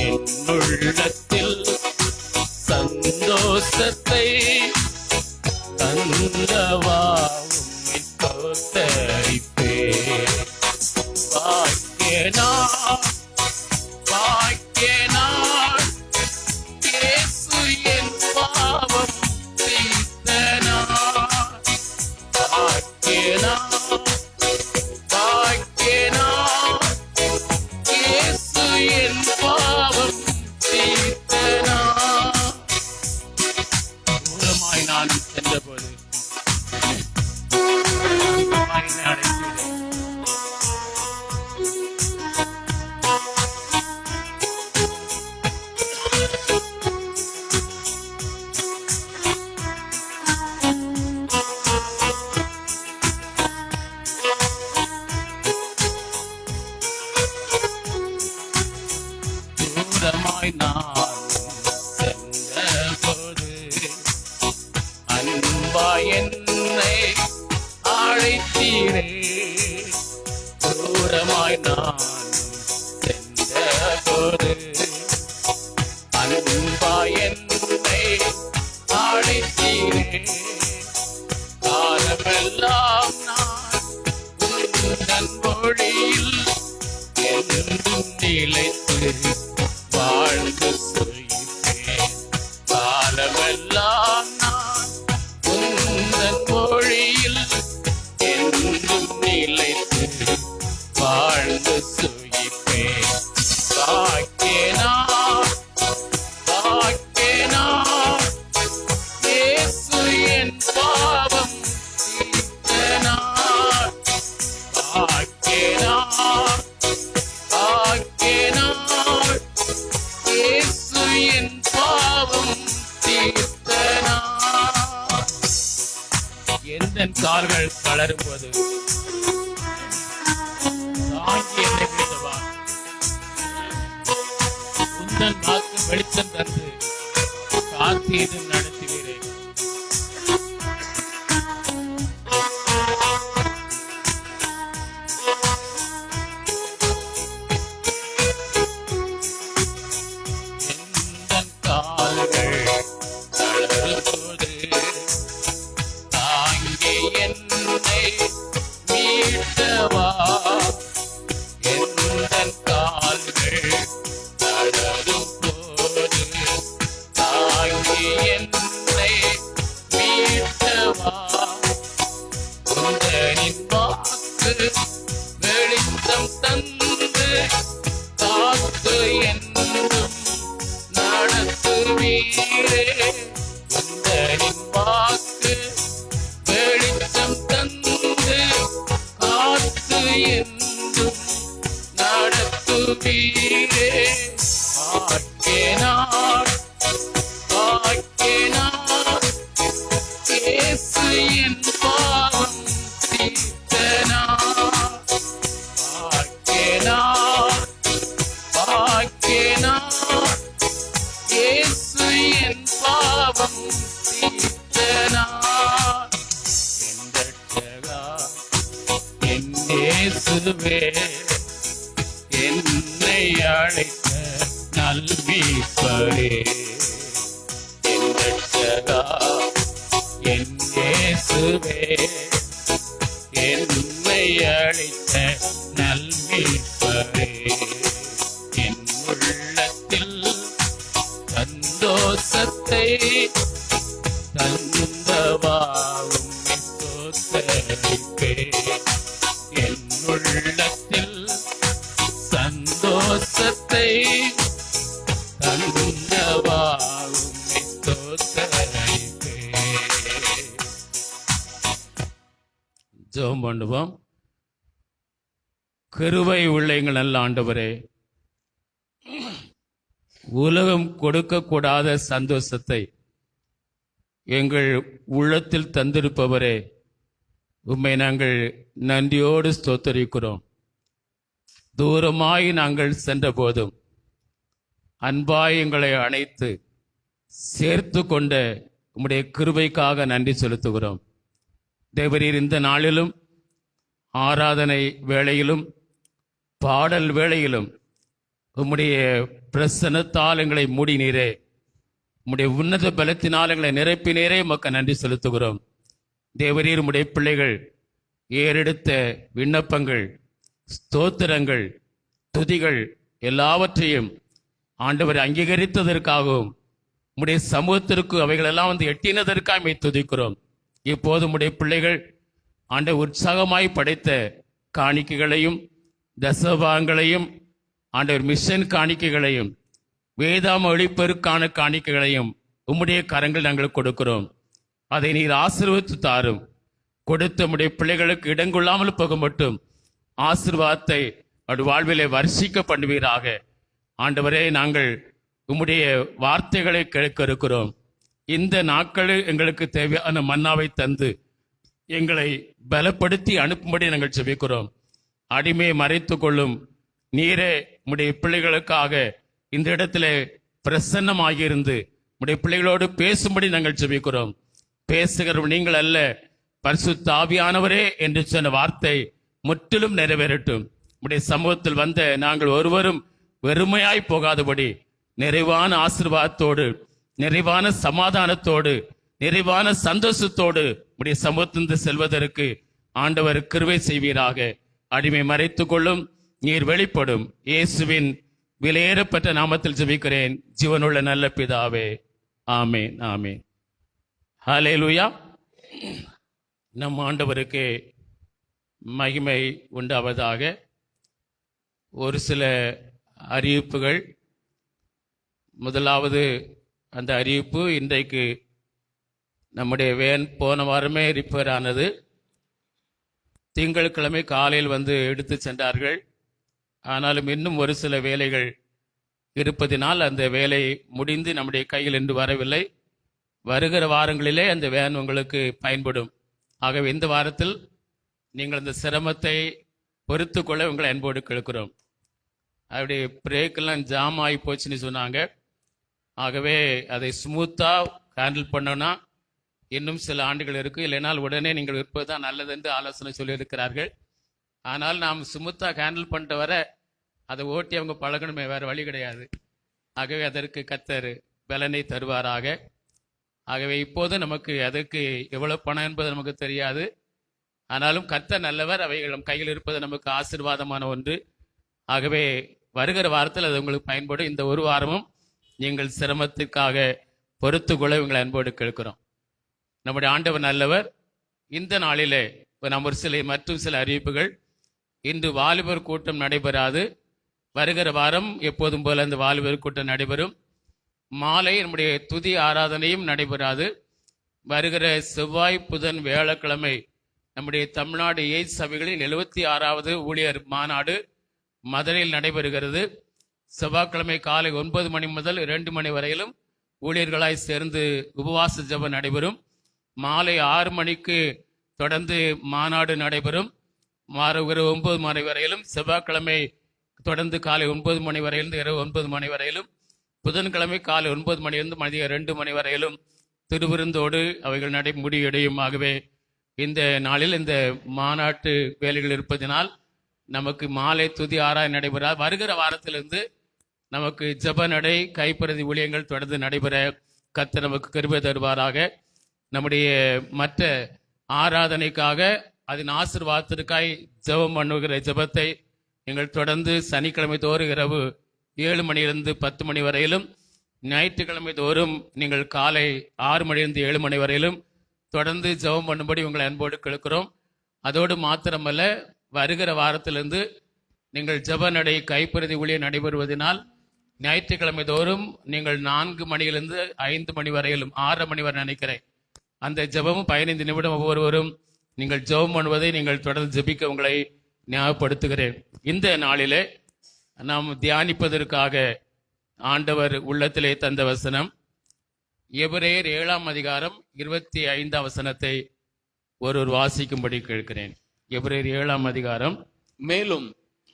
Speaker 1: என் உள்ளத்தில் சந்தோஷத்தை தந்தவா உம்மை ஸ்தோத்தரிப்பேன். பாக்கியனார் பாக்கியனார் இயேசு என் பாவம் தீர்த்தனார். பாக்கியனார் பாக்கியனார் இயேசு என் பாவம் தீர்த்தனார். நானும் சென்றபோது என்னை அழைத்தீரே. தூரமாய் நான் சென்றபோது அன்பாய் என்னை அழைத்தீரே. தூரமாய் நான் சென்றபோது அன்பாய் என்னை அழைத்தீரே. காலமெல்லாம் நான் உந்தன் மொழியில் என்றும் நிலைத்து வாழ்ந்து சுயிப்பேன். காலமெல்லாம் நான் உந்தன் மொழியில் என்றும் நிலைத்து வாழ்ந்து சுயிப்பேன். காக்கேனா காக்கேனா இயேசு என் பாவம் தீர்த்தனார். காக்கேனா காக்கேனார் இயேசு என் பாவம் தீர்த்தனார். எந்தன் கால்கள் தளரும் போது தாங்கி என்னை பிடித்தவா. உந்தன் வாக்கு வெளிச்சம் தந்து காத்தீது நடத்துகிறேன். எந்தன் கால்கள் தளரும் போது தாங்கி என்னை மீட்டவா. எந்தன் கால்கள் தளரும் போது தாங்கி என்னை மீட்டவா. உந்தனின் வாக்கு வெளிச்சம் தந்து காத்து என்றும் நடத்துவீரே. உந்தனின் வாக்கு வெளிச்சம் தந்து காத்து என்றும் நடத்துவீரே. காக்கேனார் காக்கேனார் இயேசு என் பாவம் தீர்த்தனார். காக்கேனார் காக்கேனார் இயேசு என் பாவம் தீர்த்தனார். என் ரட்சகா என் இயேசுவே என்னை அழைத்த நல்மீட்பரே. என் ரட்சகா என் இயேசுவே என்னை அழைத்த நல்மீட்பரே. என் உள்ளத்தில் சந்தோஷத்தை தந்தவாவும் ஸ்தோத்தரிப்பேன். என் உள்ளத்தில் சந்தோஷத்தை தந்தவாவும் ஸ்தோத்தரிப்பேன். ஜெபம் பண்ணுவோம். கிருபை உள்ள எங்கள் நல்ல ஆண்டவரே, உலகம் கொடுக்கக்கூடாத சந்தோஷத்தை எங்கள் உள்ளத்தில் தந்திருப்பவரே, உம்மை நாங்கள் நன்றியோடு ஸ்தோத்தரிக்கிறோம். தூரமாய் நாங்கள் சென்ற போதும் அன்பாய் எங்களை அணைத்து சேர்த்து கொண்ட உம்முடைய கிருபைக்காக நன்றி செலுத்துகிறோம். தேவரீர் இந்த நாளிலும் ஆராதனை வேளையிலும் பாடல் வேளையிலும் உம்முடைய பிரசன்னத்தால் எங்களை மூடினீரே. உம்முடைய உன்னத பலத்தினால் எங்களை நிரப்பினீரே. உமக்கு நன்றி செலுத்துகிறோம். தேவரீர் உம்முடைய பிள்ளைகள் ஏறெடுத்த விண்ணப்பங்கள், ஸ்தோத்திரங்கள், துதிகள் எல்லாவற்றையும் ஆண்டவர் அங்கீகரித்ததற்காகவும் உம்முடைய சமூகத்திற்கு அவைகளெல்லாம் வந்து எட்டினதற்காக துதிக்கிறோம். இப்போது உம்முடைய பிள்ளைகள் ஆண்டவர் உற்சாகமாய் படைத்த காணிக்கைகளையும் தசபாகங்களையும் ஆண்டவர் மிஷன் காணிக்கைகளையும் வேதாம ஒளிப்பெருக்கான காணிக்கைகளையும் உம்முடைய கரங்கள் நாங்கள் கொடுக்கிறோம். அதை நீர் ஆசீர்வதித்து தாரும். கொடுத்த உம்முடைய பிள்ளைகளுக்கு இடங்கொள்ளாமல் போக மட்டும் ஆசீர்வாதத்தை அவருடைய வாழ்விலே வர்ஷிக்க பண்ணுவீராக. ஆண்டவரே, நாங்கள் உம்முடைய வார்த்தைகளை கேட்க இருக்கிறோம். இந்த நாட்களில் எங்களுக்கு தேவையான மன்னாவை தந்து எங்களை பலப்படுத்தி அனுப்பும்படி நாங்கள் ஜெபிக்கிறோம். அடிமையை மறைத்து கொள்ளும் நீரே உம்முடைய பிள்ளைகளுக்காக இந்த இடத்திலே பிரசன்னமாகியிருந்து உம்முடைய பிள்ளைகளோடு பேசும்படி நாங்கள் ஜெபிக்கிறோம். பேசுகிற நீங்கள் அல்ல, பரிசுத்த ஆவியானவரே என்று சொன்ன வார்த்தை முற்றிலும் நிறைவேறட்டும். உம்முடைய சமூகத்தில் வந்த நாங்கள் ஒருவரும் வெறுமையாய் போகாதபடி நிறைவான ஆசீர்வாதத்தோடு, நிறைவான சமாதானத்தோடு, நிறைவான சந்தோஷத்தோடு உம்முடைய சமூகத்திலிருந்து செல்வதற்கு ஆண்டவர் கிருபை செய்வீராக. அடிமை மறைத்துக் கொள்ளும், நீர் வெளிப்படும். இயேசுவின் விலையேறப்பட்ட நாமத்தில் ஜெபிக்கிறேன் ஜீவனுள்ள நல்ல பிதாவே, ஆமேன், ஆமேன். ஹல்லேலூயா. நம் ஆண்டவருக்கு மகிமை உண்டாவதாக. ஒரு சில அறிவிப்புகள். முதலாவது அந்த அறிவிப்பு, இன்றைக்கு நம்முடைய வேன் போன வாரமே ரிப்பேர் ஆனது. திங்கட்கிழமை காலையில் வந்து எடுத்து சென்றார்கள். ஆனாலும் இன்னும் ஒரு சில வேலைகள் இருப்பதினால் அந்த வேலை முடிந்து நம்முடைய கையில் இன்று வரவில்லை. வருகிற வாரங்களிலே அந்த வேன் உங்களுக்கு பயன்படும். ஆகவே இந்த வாரத்தில் நீங்கள் அந்த சிரமத்தை பொறுத்து கொள்ள உங்களை அன்போடு கேட்கிறோம். அப்படி பிரேக்கெல்லாம் ஜாம் ஆகி போச்சுன்னு சொன்னாங்க. ஆகவே அதை ஸ்மூத்தாக ஹேண்டில் பண்ணோன்னா இன்னும் சில ஆண்டுகள் இருக்குது. இல்லைனால் உடனே நீங்கள் இருப்பது தான் நல்லது என்று ஆலோசனை சொல்லியிருக்கிறார்கள். ஆனால் நாம் ஸ்மூத்தாக ஹேண்டில் பண்ணிட்டு வர அதை ஓட்டி அவங்க பழகணுமே, வேறு வழி கிடையாது. ஆகவே அதற்கு கர்த்தர் பலனை தருவாராக. ஆகவே இப்போது நமக்கு அதற்கு எவ்வளவு பணம் என்பது நமக்கு தெரியாது. ஆனாலும் கர்த்தர் நல்லவர், அவைகள் நம் கையில் இருப்பது நமக்கு ஆசீர்வாதமான ஒன்று. ஆகவே வருகிற வாரத்தில் அது உங்களுக்கு பயன்படும். இந்த ஒரு வாரமும் நீங்கள் சிரமத்திற்காக பொறுத்து கொள்ள உங்களை அன்போடு கேட்கிறோம். நம்முடைய ஆண்டவர் நல்லவர். இந்த நாளிலே நம்ம ஒரு மற்றும் சில அறிவிப்புகள். இன்று வாலிபர் கூட்டம் நடைபெறாது. வருகிற வாரம் எப்போதும் போல அந்த வாலிபர் கூட்டம் நடைபெறும். மாலை நம்முடைய துதி ஆராதனையும் நடைபெறாது. வருகிற செவ்வாய், புதன், வியாழக்கிழமை நம்முடைய தமிழ்நாடு எய்ட்ஸ் சபைகளின் 76வது ஊழியர் மாநாடு மதுரையில் நடைபெறுகிறது. செவ்வாய்க்கிழமை காலை 9 மணி முதல் 2 மணி வரையிலும் ஊழியர்களாய் சேர்ந்து உபவாச ஜெபம் நடைபெறும். மாலை 6 மணிக்கு தொடர்ந்து மாநாடு நடைபெறும். மாறுகிற 9 மணி வரையிலும். செவ்வாய்க்கிழமை தொடர்ந்து காலை 9 மணி வரையிலிருந்து இரவு 9 மணி வரையிலும். புதன்கிழமை காலை 9 மணியிலிருந்து மதியம் 2 மணி வரையிலும் திருவிருந்தோடு அவைகள் முடிவடையும். ஆகவே இந்த நாளில் இந்த மாநாட்டு வேலைகள் இருப்பதினால் நமக்கு மாலை துதி ஆராய் நடைபெறார். வருகிற வாரத்திலிருந்து நமக்கு ஜெப நடை, கைப்பிரதி ஊழியங்கள் தொடர்ந்து நடைபெற கர்த்தர் நமக்கு கிருபை தருவாராக. நம்முடைய மற்ற ஆராதனைக்காக அதன் ஆசீர்வாதத்திற்காய் ஜெபம் பண்ணுகிற ஜெபத்தை நீங்கள் தொடர்ந்து சனிக்கிழமை தோறும் இரவு 7 மணியிலிருந்து 10 மணி வரையிலும், ஞாயிற்றுக்கிழமை தோறும் நீங்கள் காலை 6 மணியிலிருந்து 7 மணி வரையிலும் தொடர்ந்து ஜெபம் பண்ணும்படி உங்களை அன்போடு கேட்கிறோம். அதோடு மாத்திரமல்ல, வருகிற வாரத்திலிருந்து நீங்கள் ஜெப நடை, கைப்பிரதி ஊழியம் நடைபெறுவதனால் ஞாயிற்றுக்கிழமை தோறும் நீங்கள் 4 மணியிலிருந்து 5 மணி வரையிலும், 6 மணி வரை நினைக்கிறேன், அந்த ஜெபமும் 15 நிமிடம் ஒவ்வொருவரும் நீங்கள் ஜெபம் பண்ணுவதை நீங்கள் தொடர்ந்து ஜெபிக்க உங்களை ஞாபகப்படுத்துகிறேன். இந்த நாளிலே நாம் தியானிப்பதற்காக ஆண்டவர் உள்ளத்திலே தந்த வசனம் எபிரேயர் 7ஆம் அதிகாரம் 25ஆம் வசனத்தை ஒருவர் வாசிக்கும்படி கேட்கிறேன். எபிரேயர் 7ஆம் அதிகாரம்.
Speaker 3: மேலும்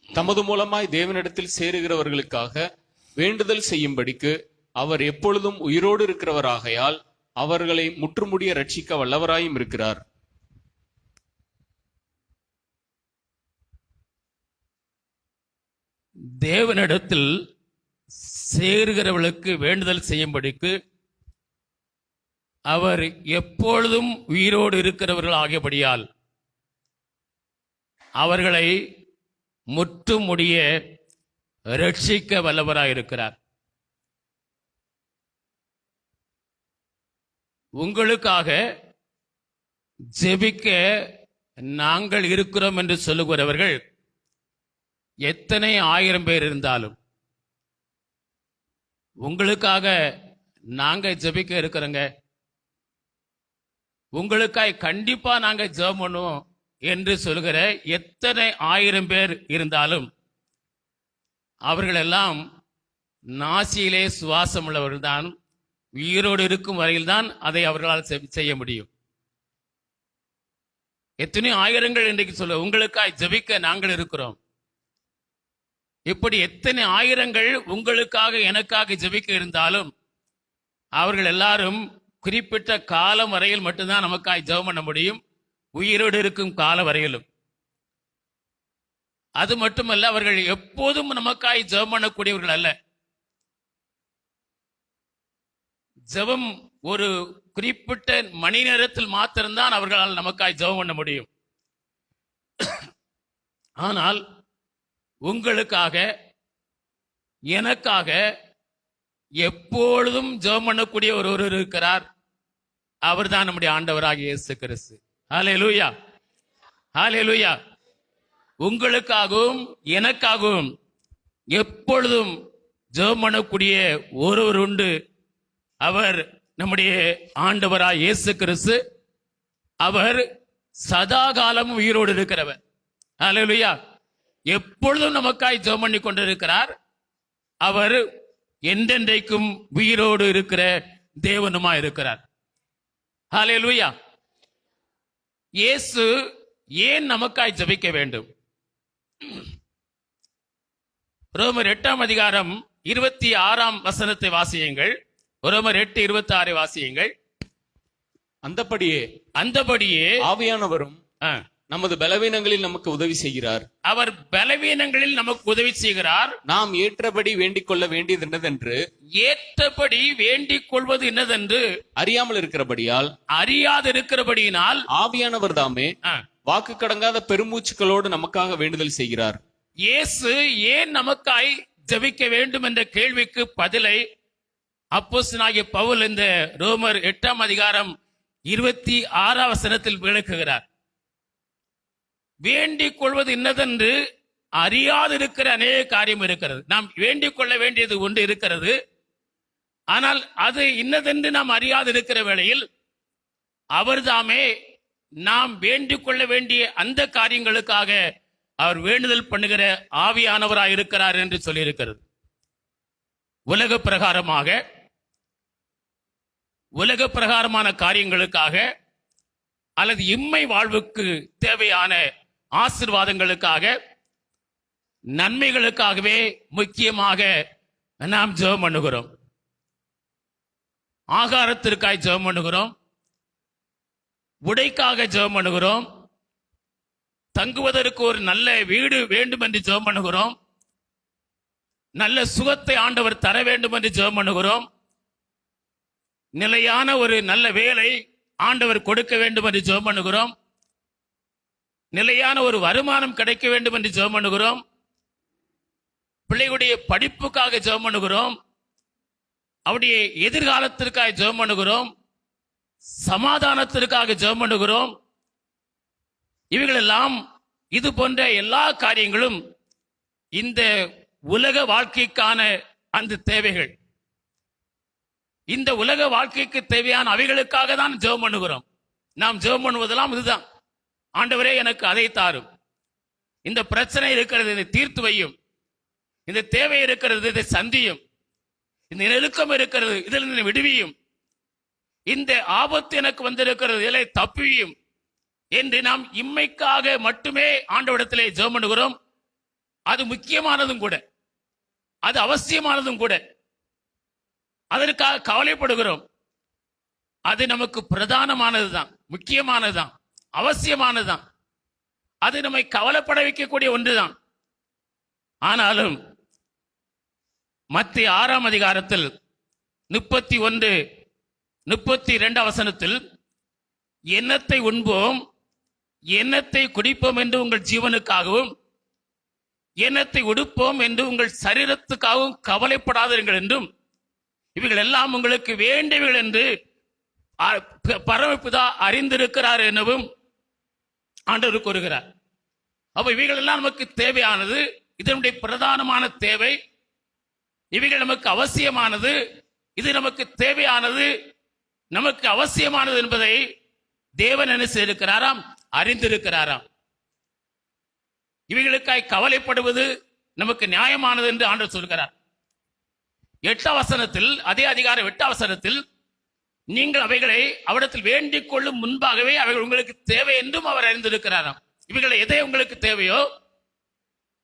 Speaker 3: தமது மூலமாய் தேவனிடத்தில் சேருகிறவர்களுக்காக வேண்டுதல் செய்யும்படிக்கு அவர் எப்பொழுதும் உயிரோடு இருக்கிறவராகையால் அவர்களை முற்றுமுடிய ரட்சிக்க வல்லவராயும் இருக்கிறார்.
Speaker 1: தேவனிடத்தில் சேருகிறவர்களுக்கு வேண்டுதல் செய்யும்படிக்கு அவர் எப்பொழுதும் உயிரோடு இருக்கிறவர்கள் ஆகியபடியால் அவர்களை முற்றுமுடிய ரட்சிக்க வல்லவராயிருக்கிறார். உங்களுக்காக ஜெபிக்க நாங்கள் இருக்கிறோம் என்று சொல்லுகிறவர்கள் எத்தனை 1000 பேர் இருந்தாலும் உங்களுக்காக நாங்க ஜெபிக்க இருக்கிறோங்க. உங்களுக்காய் கண்டிப்பா நாங்க ஜெபம் பண்ணுவோம் என்று சொல்கிற எத்தனை 1000 பேர் இருந்தாலும் அவர்களெல்லாம் நாசியிலே சுவாசம் உள்ளவர்கள்தான், உயிரோடு இருக்கும் வரையில்தான் அதை அவர்களால் செய்ய முடியும். எத்தனை ஆயிரங்கள் இன்றைக்கு சொல்ல உங்களுக்காய் ஜெபிக்க நாங்கள் இருக்கிறோம். இப்படி எத்தனை ஆயிரங்கள் உங்களுக்காக எனக்காக ஜெபிக்க இருந்தாலும் அவர்கள் எல்லாரும் குறிப்பிட்ட காலம் வரையில் மட்டும்தான் நமக்காய் ஜெபம் பண்ண முடியும், உயிரோடு இருக்கும் கால வரையிலும். அது மட்டுமல்ல, அவர்கள் எப்போதும் நமக்காய் ஜெபம் பண்ணக்கூடியவர்கள் அல்ல. ஜெபம் ஒரு குறிப்பிட்ட மணி நேரத்தில் மாத்திரம்தான் அவர்களால் நமக்காய் ஜெபம் பண்ண முடியும். ஆனால் உங்களுக்காக எனக்காக எப்பொழுதும் ஜெபம் பண்ணக்கூடிய ஒருவர் இருக்கிறார். அவர்தான் நம்முடைய ஆண்டவராகிய இயேசு கிறிஸ்து. ஹல்லேலூயா, ஹல்லேலூயா. உங்களுக்காகவும் எனக்காகவும் எப்பொழுதும் ஜெபம் பண்ணக்கூடிய ஒருவர் உண்டு. அவர் நம்முடைய ஆண்டவராய் இயேசு கிறிஸ்து. அவர் சதா காலமும் உயிரோடு இருக்கிறவர். ஹல்லேலூயா. எப்பொழுதும் நமக்காய் ஜெபம் பண்ணி கொண்டிருக்கிறார். அவர் என்றென்றைக்கும் உயிரோடு இருக்கிற தேவனுமா இருக்கிறார். ஹல்லேலூயா. இயேசு ஏன் நமக்காய் ஜெபிக்க வேண்டும்? ரோமர் 8ஆம் அதிகாரம் 26ஆம் வசனத்தை வாசியுங்கள். ரோமர் 8:26 வாசியுங்கள்.
Speaker 3: அந்தபடியே ஆவியானவரும் நமது பலவீனங்களில் நமக்கு உதவி செய்கிறார்.
Speaker 1: அவர் பலவீனங்களில் நமக்கு உதவி செய்கிறார்.
Speaker 3: நாம் ஏற்றபடி வேண்டிக் கொள்ள வேண்டியது என்னதென்று அறியாமல் இருக்கிறபடியால்
Speaker 1: அறியாதிருக்கிறபடியினால்
Speaker 3: ஆவியானவர் தாமே வாக்கு கடங்காத பெருமூச்சுக்களோடு நமக்காக வேண்டுதல் செய்கிறார்.
Speaker 1: இயேசு ஏன் நமக்காய் ஜெபிக்க வேண்டும் என்ற கேள்விக்கு பதிலை அப்போஸ்தலனாகிய பவுல் இந்த ரோமர் 8ஆம் அதிகாரம் 26ஆம் வசனத்தில் விளக்குகிறார். வேண்டிக் கொள்வது இன்னதென்று அறியாதிருக்கிற அநேக காரியம் இருக்கிறது. நாம் வேண்டிக் கொள்ள வேண்டியது ஒன்று இருக்கிறது. ஆனால் அது இன்னதென்று நாம் அறியாதிருக்கிற வேளையில் அவர்தாமே நாம் வேண்டிக் கொள்ள வேண்டிய அந்த காரியங்களுக்காக அவர் வேண்டுதல் பண்ணுகிற ஆவியானவராய் இருக்கிறார் என்று சொல்லியிருக்கிறது. உலக பிரகாரமான காரியங்களுக்காக அல்லது இம்மை வாழ்வுக்கு தேவையான ஆசீர்வாதங்களுக்காக, நன்மைகளுக்காகவே முக்கியமாக நாம் ஜெபம் பண்ணுகிறோம். ஆகாரத்திற்காய் ஜெபம் பண்ணுகிறோம், உடைக்காக ஜெபம் பண்ணுகிறோம், தங்குவதற்கு ஒரு நல்ல வீடு வேண்டும் என்று ஜெபம் பண்ணுகிறோம், நல்ல சுகத்தை ஆண்டவர் தர வேண்டும் என்று ஜெபம் பண்ணுகிறோம், நிலையான ஒரு நல்ல வேலை ஆண்டவர் கொடுக்க வேண்டும் என்று ஜெபம் பண்ணுகிறோம், நிலையான ஒரு வருமானம் கிடைக்க வேண்டும் என்று ஜெபம் பண்ணுகிறோம், பிள்ளைகளுடைய படிப்புக்காக ஜெபம் பண்ணுகிறோம், அவருடைய எதிர்காலத்திற்காக ஜெபம் பண்ணுகிறோம், சமாதானத்திற்காக ஜெபம் பண்ணுகிறோம். இவைகளெல்லாம் இது போன்ற எல்லா காரியங்களும் இந்த உலக வாழ்க்கைக்கான அந்த தேவைகள். இந்த உலக வாழ்க்கைக்கு தேவையான அவைகளுக்காக தான் ஜெபம் பண்ணுகிறோம். நாம் ஜெபம் பண்ணுவதெல்லாம் இதுதான். ஆண்டவரே எனக்கு அதை தாரும், இந்த பிரச்சனை இருக்கிறது இதை தீர்த்து வையும், இந்த தேவை இருக்கிறது இதை சந்தியும், இந்த நெருக்கம் இருக்கிறது இதில் விடுவியும், இந்த ஆபத்து எனக்கு வந்திருக்கிறது இதிலே தப்பியும் என்று நாம் இம்மைக்காக மட்டுமே ஆண்டவரிடத்திலே ஜெபம் பண்ணுகிறோம். அது முக்கியமானதும் கூட, அது அவசியமானதும் கூட. அதற்காக கவலைப்படுகிறோம். அது நமக்கு பிரதானமானதுதான், முக்கியமானதுதான், அவசியமானதுதான். அது நம்மை கவலைப்பட வைக்கக்கூடிய ஒன்றுதான். ஆனாலும் மத்திய 6ஆம் அதிகாரத்தில் 31, 32 வசனத்தில் எண்ணத்தை உண்போம், எண்ணத்தை குடிப்போம் என்று உங்கள் ஜீவனுக்காகவும், எண்ணத்தை உடுப்போம் என்று உங்கள் சரீரத்துக்காகவும் கவலைப்படாதீர்கள் என்றும், இவைகள் எல்லாம் உங்களுக்கு வேண்டியவைகள் என்று பரமபிதா அறிந்திருக்கிறார் எனவும் ஆண்டவர் கூறுகிறார். அப்ப இவைகள் எல்லாம் நமக்கு தேவையானது, இதனுடைய பிரதானமான தேவை. இவைகள் நமக்கு அவசியமானது, இது நமக்கு தேவையானது, நமக்கு அவசியமானது என்பதை தேவன் என்ன செய்திருக்கிறாராம்? அறிந்திருக்கிறாராம். இவைகளுக்காய் கவலைப்படுவது நமக்கு நியாயமானது என்று ஆண்டவர் சொல்கிறார். 8ஆம் வசனத்தில், அதே அதிகாரம் 8ஆம் வசனத்தில், நீங்கள் அவைகளை அவரிடத்தில் வேண்டிக் கொள்ளும் முன்பாகவே அவைகள் உங்களுக்கு தேவை என்றும் அவர் அறிந்திருக்கிறாராம். இவைகளை எதை உங்களுக்கு தேவையோ,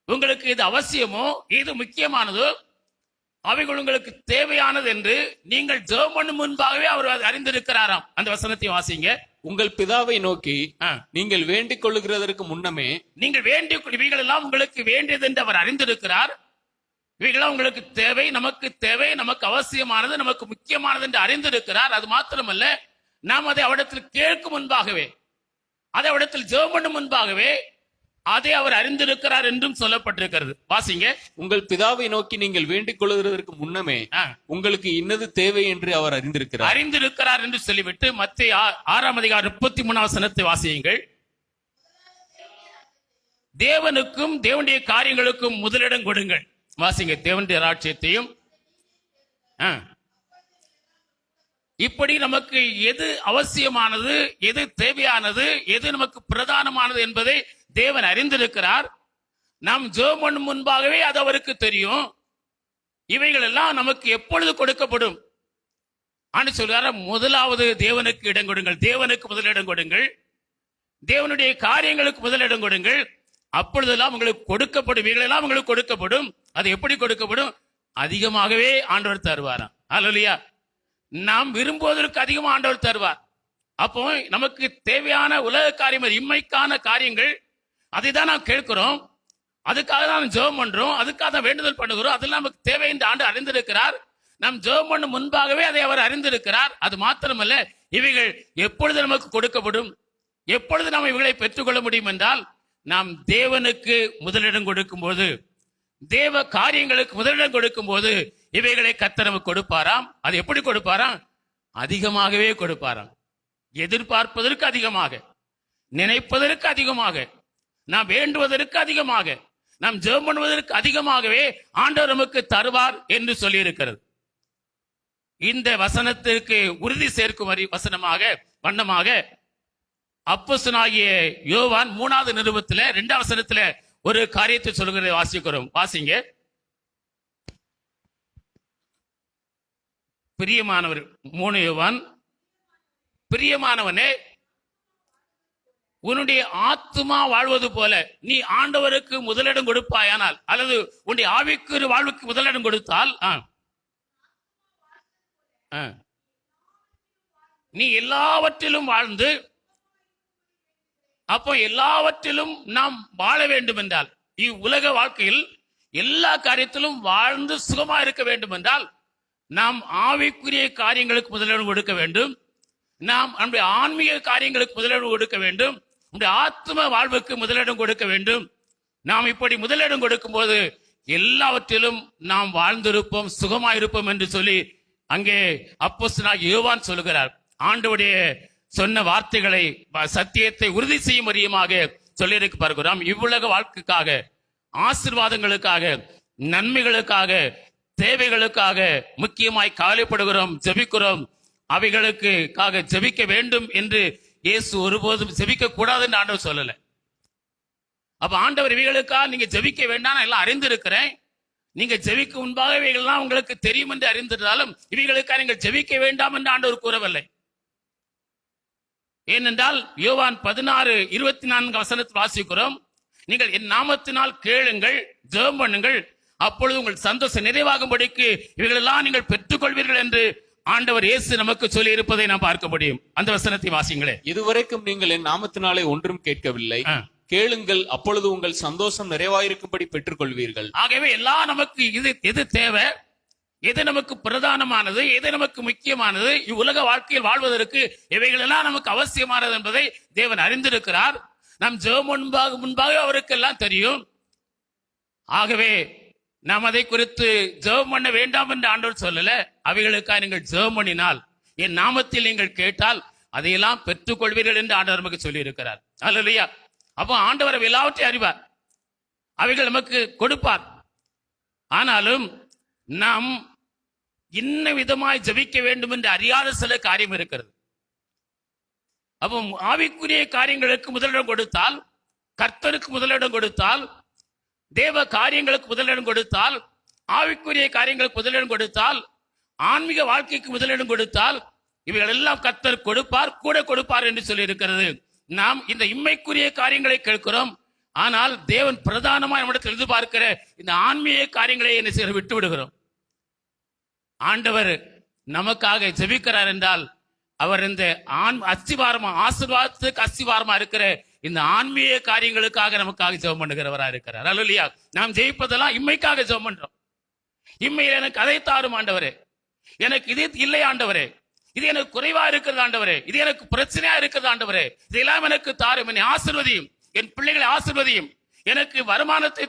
Speaker 1: உங்களுக்கு இது அவசியமோ, இது முக்கியமானதோ, அவைகள் உங்களுக்கு தேவையானது என்று நீங்கள் ஜெபம் பண்ணும் முன்பாகவே அவர் அறிந்திருக்கிறாராம். அந்த வசனத்தை வாசிங்க.
Speaker 3: உங்கள் பிதாவை நோக்கி நீங்கள் வேண்டிக் கொள்ளுகிறதற்கு முன்னமே,
Speaker 1: நீங்கள் வேண்டிய இவைகள் எல்லாம் உங்களுக்கு வேண்டியது என்று அவர் அறிந்திருக்கிறார். இவைகளாம் உங்களுக்கு தேவை, நமக்கு தேவை, நமக்கு அவசியமானது, நமக்கு முக்கியமானது என்று அறிந்திருக்கிறார். அது மாத்திரமல்ல, நாம் அதை அவரிடத்தில் கேட்கும் முன்பாகவே, அதை அவரிடத்தில் ஜெபம் பண்ணும் முன்பாகவே அதை அவர் அறிந்திருக்கிறார் என்றும் சொல்லப்பட்டிருக்கிறது. வாசிங்க.
Speaker 3: உங்கள் பிதாவை நோக்கி நீங்கள் வேண்டிக் கொள்ளுகிறதற்கு முன்னமே உங்களுக்கு இன்னது தேவை என்று அவர்
Speaker 1: அறிந்திருக்கிறார் என்று சொல்லிவிட்டு மத்தேயு 6ஆம் அதிகாரம் 33ஆம் வசனத்தை வாசியுங்கள். தேவனுக்கும் தேவனுடைய காரியங்களுக்கும் முதலிடம் கொடுங்கள். வாசிங்க. தேவனுடைய ராஜ்யத்தையும். இப்படி நமக்கு எது அவசியமானது, எது தேவையானது, எது நமக்கு பிரதானமானது என்பதை தேவன் அறிந்திருக்கிறார். நாம் ஜெபம் பண்ணும் முன்பாகவே அது அவருக்கு தெரியும். இவைகள் எல்லாம் நமக்கு எப்பொழுது கொடுக்கப்படும்? ஆண்டு சொல்றார், முதலாவது தேவனுக்கு இடம் கொடுங்கள், தேவனுக்கு முதலிடம் கொடுங்கள், தேவனுடைய காரியங்களுக்கு முதலிடம் கொடுங்கள், அப்பொழுதெல்லாம் உங்களுக்கு கொடுக்கப்படும். இவைகள் எல்லாம் உங்களுக்கு கொடுக்கப்படும். அது எப்படி கொடுக்கப்படும்? அதிகமாகவே ஆண்டவர் தருவாராம். அல்லேலூயா. நாம் விரும்புவதற்கு அதிகமாக ஆண்டவர் தருவார். அப்போ நமக்கு தேவையான உலக காரியம், இம்மைக்கான காரியங்கள், அதை தான் நாம் கேட்கிறோம், அதுக்காக தான் ஜெபம் பண்றோம், அதுக்காக தான் வேண்டுதல் பண்ணுகிறோம். அதெல்லாம் நமக்கு தேவை என்று ஆண்டு அறிந்திருக்கிறார். நாம் ஜெபம் பண்ணும் முன்பாகவே அதை அவர் அறிந்திருக்கிறார். அது மாத்திரமல்ல, இவைகள் எப்பொழுது நமக்கு கொடுக்கப்படும், எப்பொழுது நாம் இவைகளை பெற்றுக்கொள்ள முடியும் என்றால், நாம் தேவனுக்கு முதலிடம் கொடுக்கும் போது, தேவ காரியங்களுக்கு முதலிடம் கொடுக்கும் போது இவைகளை கர்த்தர் நமக்கு கொடுப்பாராம். அது எப்படி கொடுப்பாராம்? அதிகமாகவே கொடுப்பாராம். எதிர்பார்ப்பதற்கு அதிகமாக, நினைப்பதற்கு அதிகமாக, நாம் வேண்டுவதற்கு அதிகமாக, நாம் ஜெபம் பண்ணுவதற்கு அதிகமாகவே ஆண்டவர் நமக்கு தருவார் என்று சொல்லி இருக்கிறது. இந்த வசனத்திற்கு உறுதி சேர்க்கும் வண்ணமாக அப்போஸ்தலனாகிய யோவான் 3வது நிருபத்திலே 2ஆம் வசனத்திலே ஒரு காரியத்தை சொல்கிறதை வாசிக்கிறோம். வாசிங்க. பிரியமானவர் 3 யோவான், பிரியமானவனே, உன்னுடைய ஆத்துமா வாழ்வது போல நீ ஆண்டவருக்கு முதலிடம் கொடுப்பாயானால், அல்லது உன்னுடைய ஆவிக்குரிய வாழ்வுக்கு முதலிடம் கொடுத்தால், நீ எல்லாவற்றிலும் வாழ்ந்து, அப்போ எல்லாவற்றிலும் நாம் வாழ வேண்டும் என்றால், இவ்வுலக வாழ்க்கையில் எல்லா காரியத்திலும் வாழ்ந்து சுகமா இருக்க வேண்டும் என்றால், நாம் ஆவிக்குரிய காரியங்களுக்கு முதலிடம் கொடுக்க வேண்டும், நாம் நம்முடைய ஆன்மீக காரியங்களுக்கு முதலிடம் கொடுக்க வேண்டும், நம்முடைய ஆத்ம வாழ்வுக்கு முதலிடம் கொடுக்க வேண்டும். நாம் இப்படி முதலிடம் கொடுக்கும் போது எல்லாவற்றிலும் நாம் வாழ்ந்திருப்போம், சுகமாயிருப்போம் என்று சொல்லி அங்கே அப்போஸ்தலனாகிய யோவான் சொல்லுகிறார். ஆண்டவருடைய சொன்ன வார்த்தைகளை, சத்தியத்தை உறுதி செய்யும் வரியுமாக சொல்லியிருக்கு பார்க்கிறோம். இவ்வுலக வாழ்க்கைக்காக, ஆசீர்வாதங்களுக்காக, நன்மைகளுக்காக, தேவைகளுக்காக முக்கியமாய் கவலைப்படுகிறோம், ஜெபிக்கிறோம். அவைகளுக்காக ஜெபிக்க வேண்டும் என்று இயேசு ஒருபோதும் ஜெபிக்க கூடாது என்று ஆண்டவர் சொல்லல. அப்ப ஆண்டவர் இவைகளுக்காக நீங்க ஜெபிக்க வேண்டாம், எல்லாம் அறிந்திருக்கிறேன், நீங்க ஜெபிக்க முன்பாக இவைகள்லாம் உங்களுக்கு தெரியும் என்று அறிந்திருந்தாலும் இவைகளுக்காக நீங்கள் ஜெபிக்க வேண்டாம் என்று ஆண்டவர் கூறவில்லை. ஏனென்றால் யோவான் 16:24 வசனத்தில் வாசிக்கிறோம், நீங்கள் என் நாமத்தினால் கேளுங்கள், ஜெபம் பண்ணுங்கள், அப்பொழுது உங்கள் சந்தோஷம் நிறைவாகும்படிக்கு இவைகளெல்லாம் நீங்கள் பெற்றுக்கொள்வீர்கள் என்று ஆண்டவர் இயேசு நமக்கு சொல்லி இருப்பதை நாம் பார்க்க முடியும். அந்த வசனத்தை வாசிங்களே.
Speaker 3: இதுவரைக்கும் நீங்கள் என் நாமத்தினாலே ஒன்றும் கேட்கவில்லை, கேளுங்கள், அப்பொழுது உங்கள் சந்தோஷம் நிறைவாயிருக்கும்படி பெற்றுக்கொள்வீர்கள்.
Speaker 1: ஆகவே எல்லாம் நமக்கு எது தேவை, எது நமக்கு பிரதானமானது, எது நமக்கு முக்கியமானது, இவ்வுலக வாழ்க்கையில் வாழ்வதற்கு இவைகள் எல்லாம் நமக்கு அவசியமானது என்பதை தேவன் அறிந்திருக்கிறார். நாம் ஜெபம் முன்பாக அவருக்கு எல்லாம் தெரியும். ஆகவே நாம் அதை குறித்து ஜெபம் பண்ண வேண்டாம் என்று ஆண்டவர் சொல்லல. அவைகளுக்காக நீங்கள் ஜெபம் பண்ணினால், என் நாமத்தில் நீங்கள் கேட்டால் அதையெல்லாம் பெற்றுக்கொள்வீர்கள் என்று ஆண்டவர் நமக்கு சொல்லி இருக்கிறார். அல்லேலூயா. அப்போ ஆண்டவர் எல்லாவற்றையும் அறிவார், அவைகள் நமக்கு கொடுப்பார். ஆனாலும் நாம் இன்ன விதமாய் ஜெபிக்க வேண்டும் என்று அறியாத சில காரியம் இருக்கிறது. அப்போ ஆவிக்குரிய காரியங்களுக்கு முதலிடம் கொடுத்தால், கர்த்தருக்கு முதலிடம் கொடுத்தால், தேவ காரியங்களுக்கு முதலிடம் கொடுத்தால், ஆவிக்குரிய காரியங்களுக்கு முதலிடம் கொடுத்தால், ஆன்மீக வாழ்க்கைக்கு முதலிடம் கொடுத்தால், இவைகள் எல்லாம் கர்த்தர் கொடுப்பார், கூட கொடுப்பார் என்று சொல்லி இருக்கிறது. நாம் இந்த இம்மைக்குரிய காரியங்களை கேட்கிறோம், ஆனால் தேவன் பிரதானமாக நம்மிடத்தில் எதிர்பார்க்கிற இந்த ஆன்மீக காரியங்களை என்ன செய்ய விட்டு விடுகிறோம். ஆண்டவர் நமக்காக ஜெபிக்கிறார் என்றால், அவர் இந்த அஸ்திவாரமா, ஆசீர்வாதத்துக்கு அஸ்திவாரமா இருக்கிற இந்த ஆன்மீக காரியங்களுக்காக நமக்காக ஜெபம் பண்ணுகிறவரா இருக்கிறார். அல்லேலூயா. நாம் ஜெயிப்பதெல்லாம் இம்மைக்காக ஜெபம் பண்றோம். இம்மையில் எனக்கு அதை தாரும் ஆண்டவரே, எனக்கு இது இல்லை ஆண்டவரே, இது எனக்கு குறைவா இருக்கிறது ஆண்டவரே, இது எனக்கு பிரச்சனையா இருக்கிறது ஆண்டவரே, இதெல்லாம் எனக்கு தாரும், என்னை ஆசீர்வதியும், என் பிள்ளைகளை ஆசீர்வதியும், எனக்கு வருமானத்தை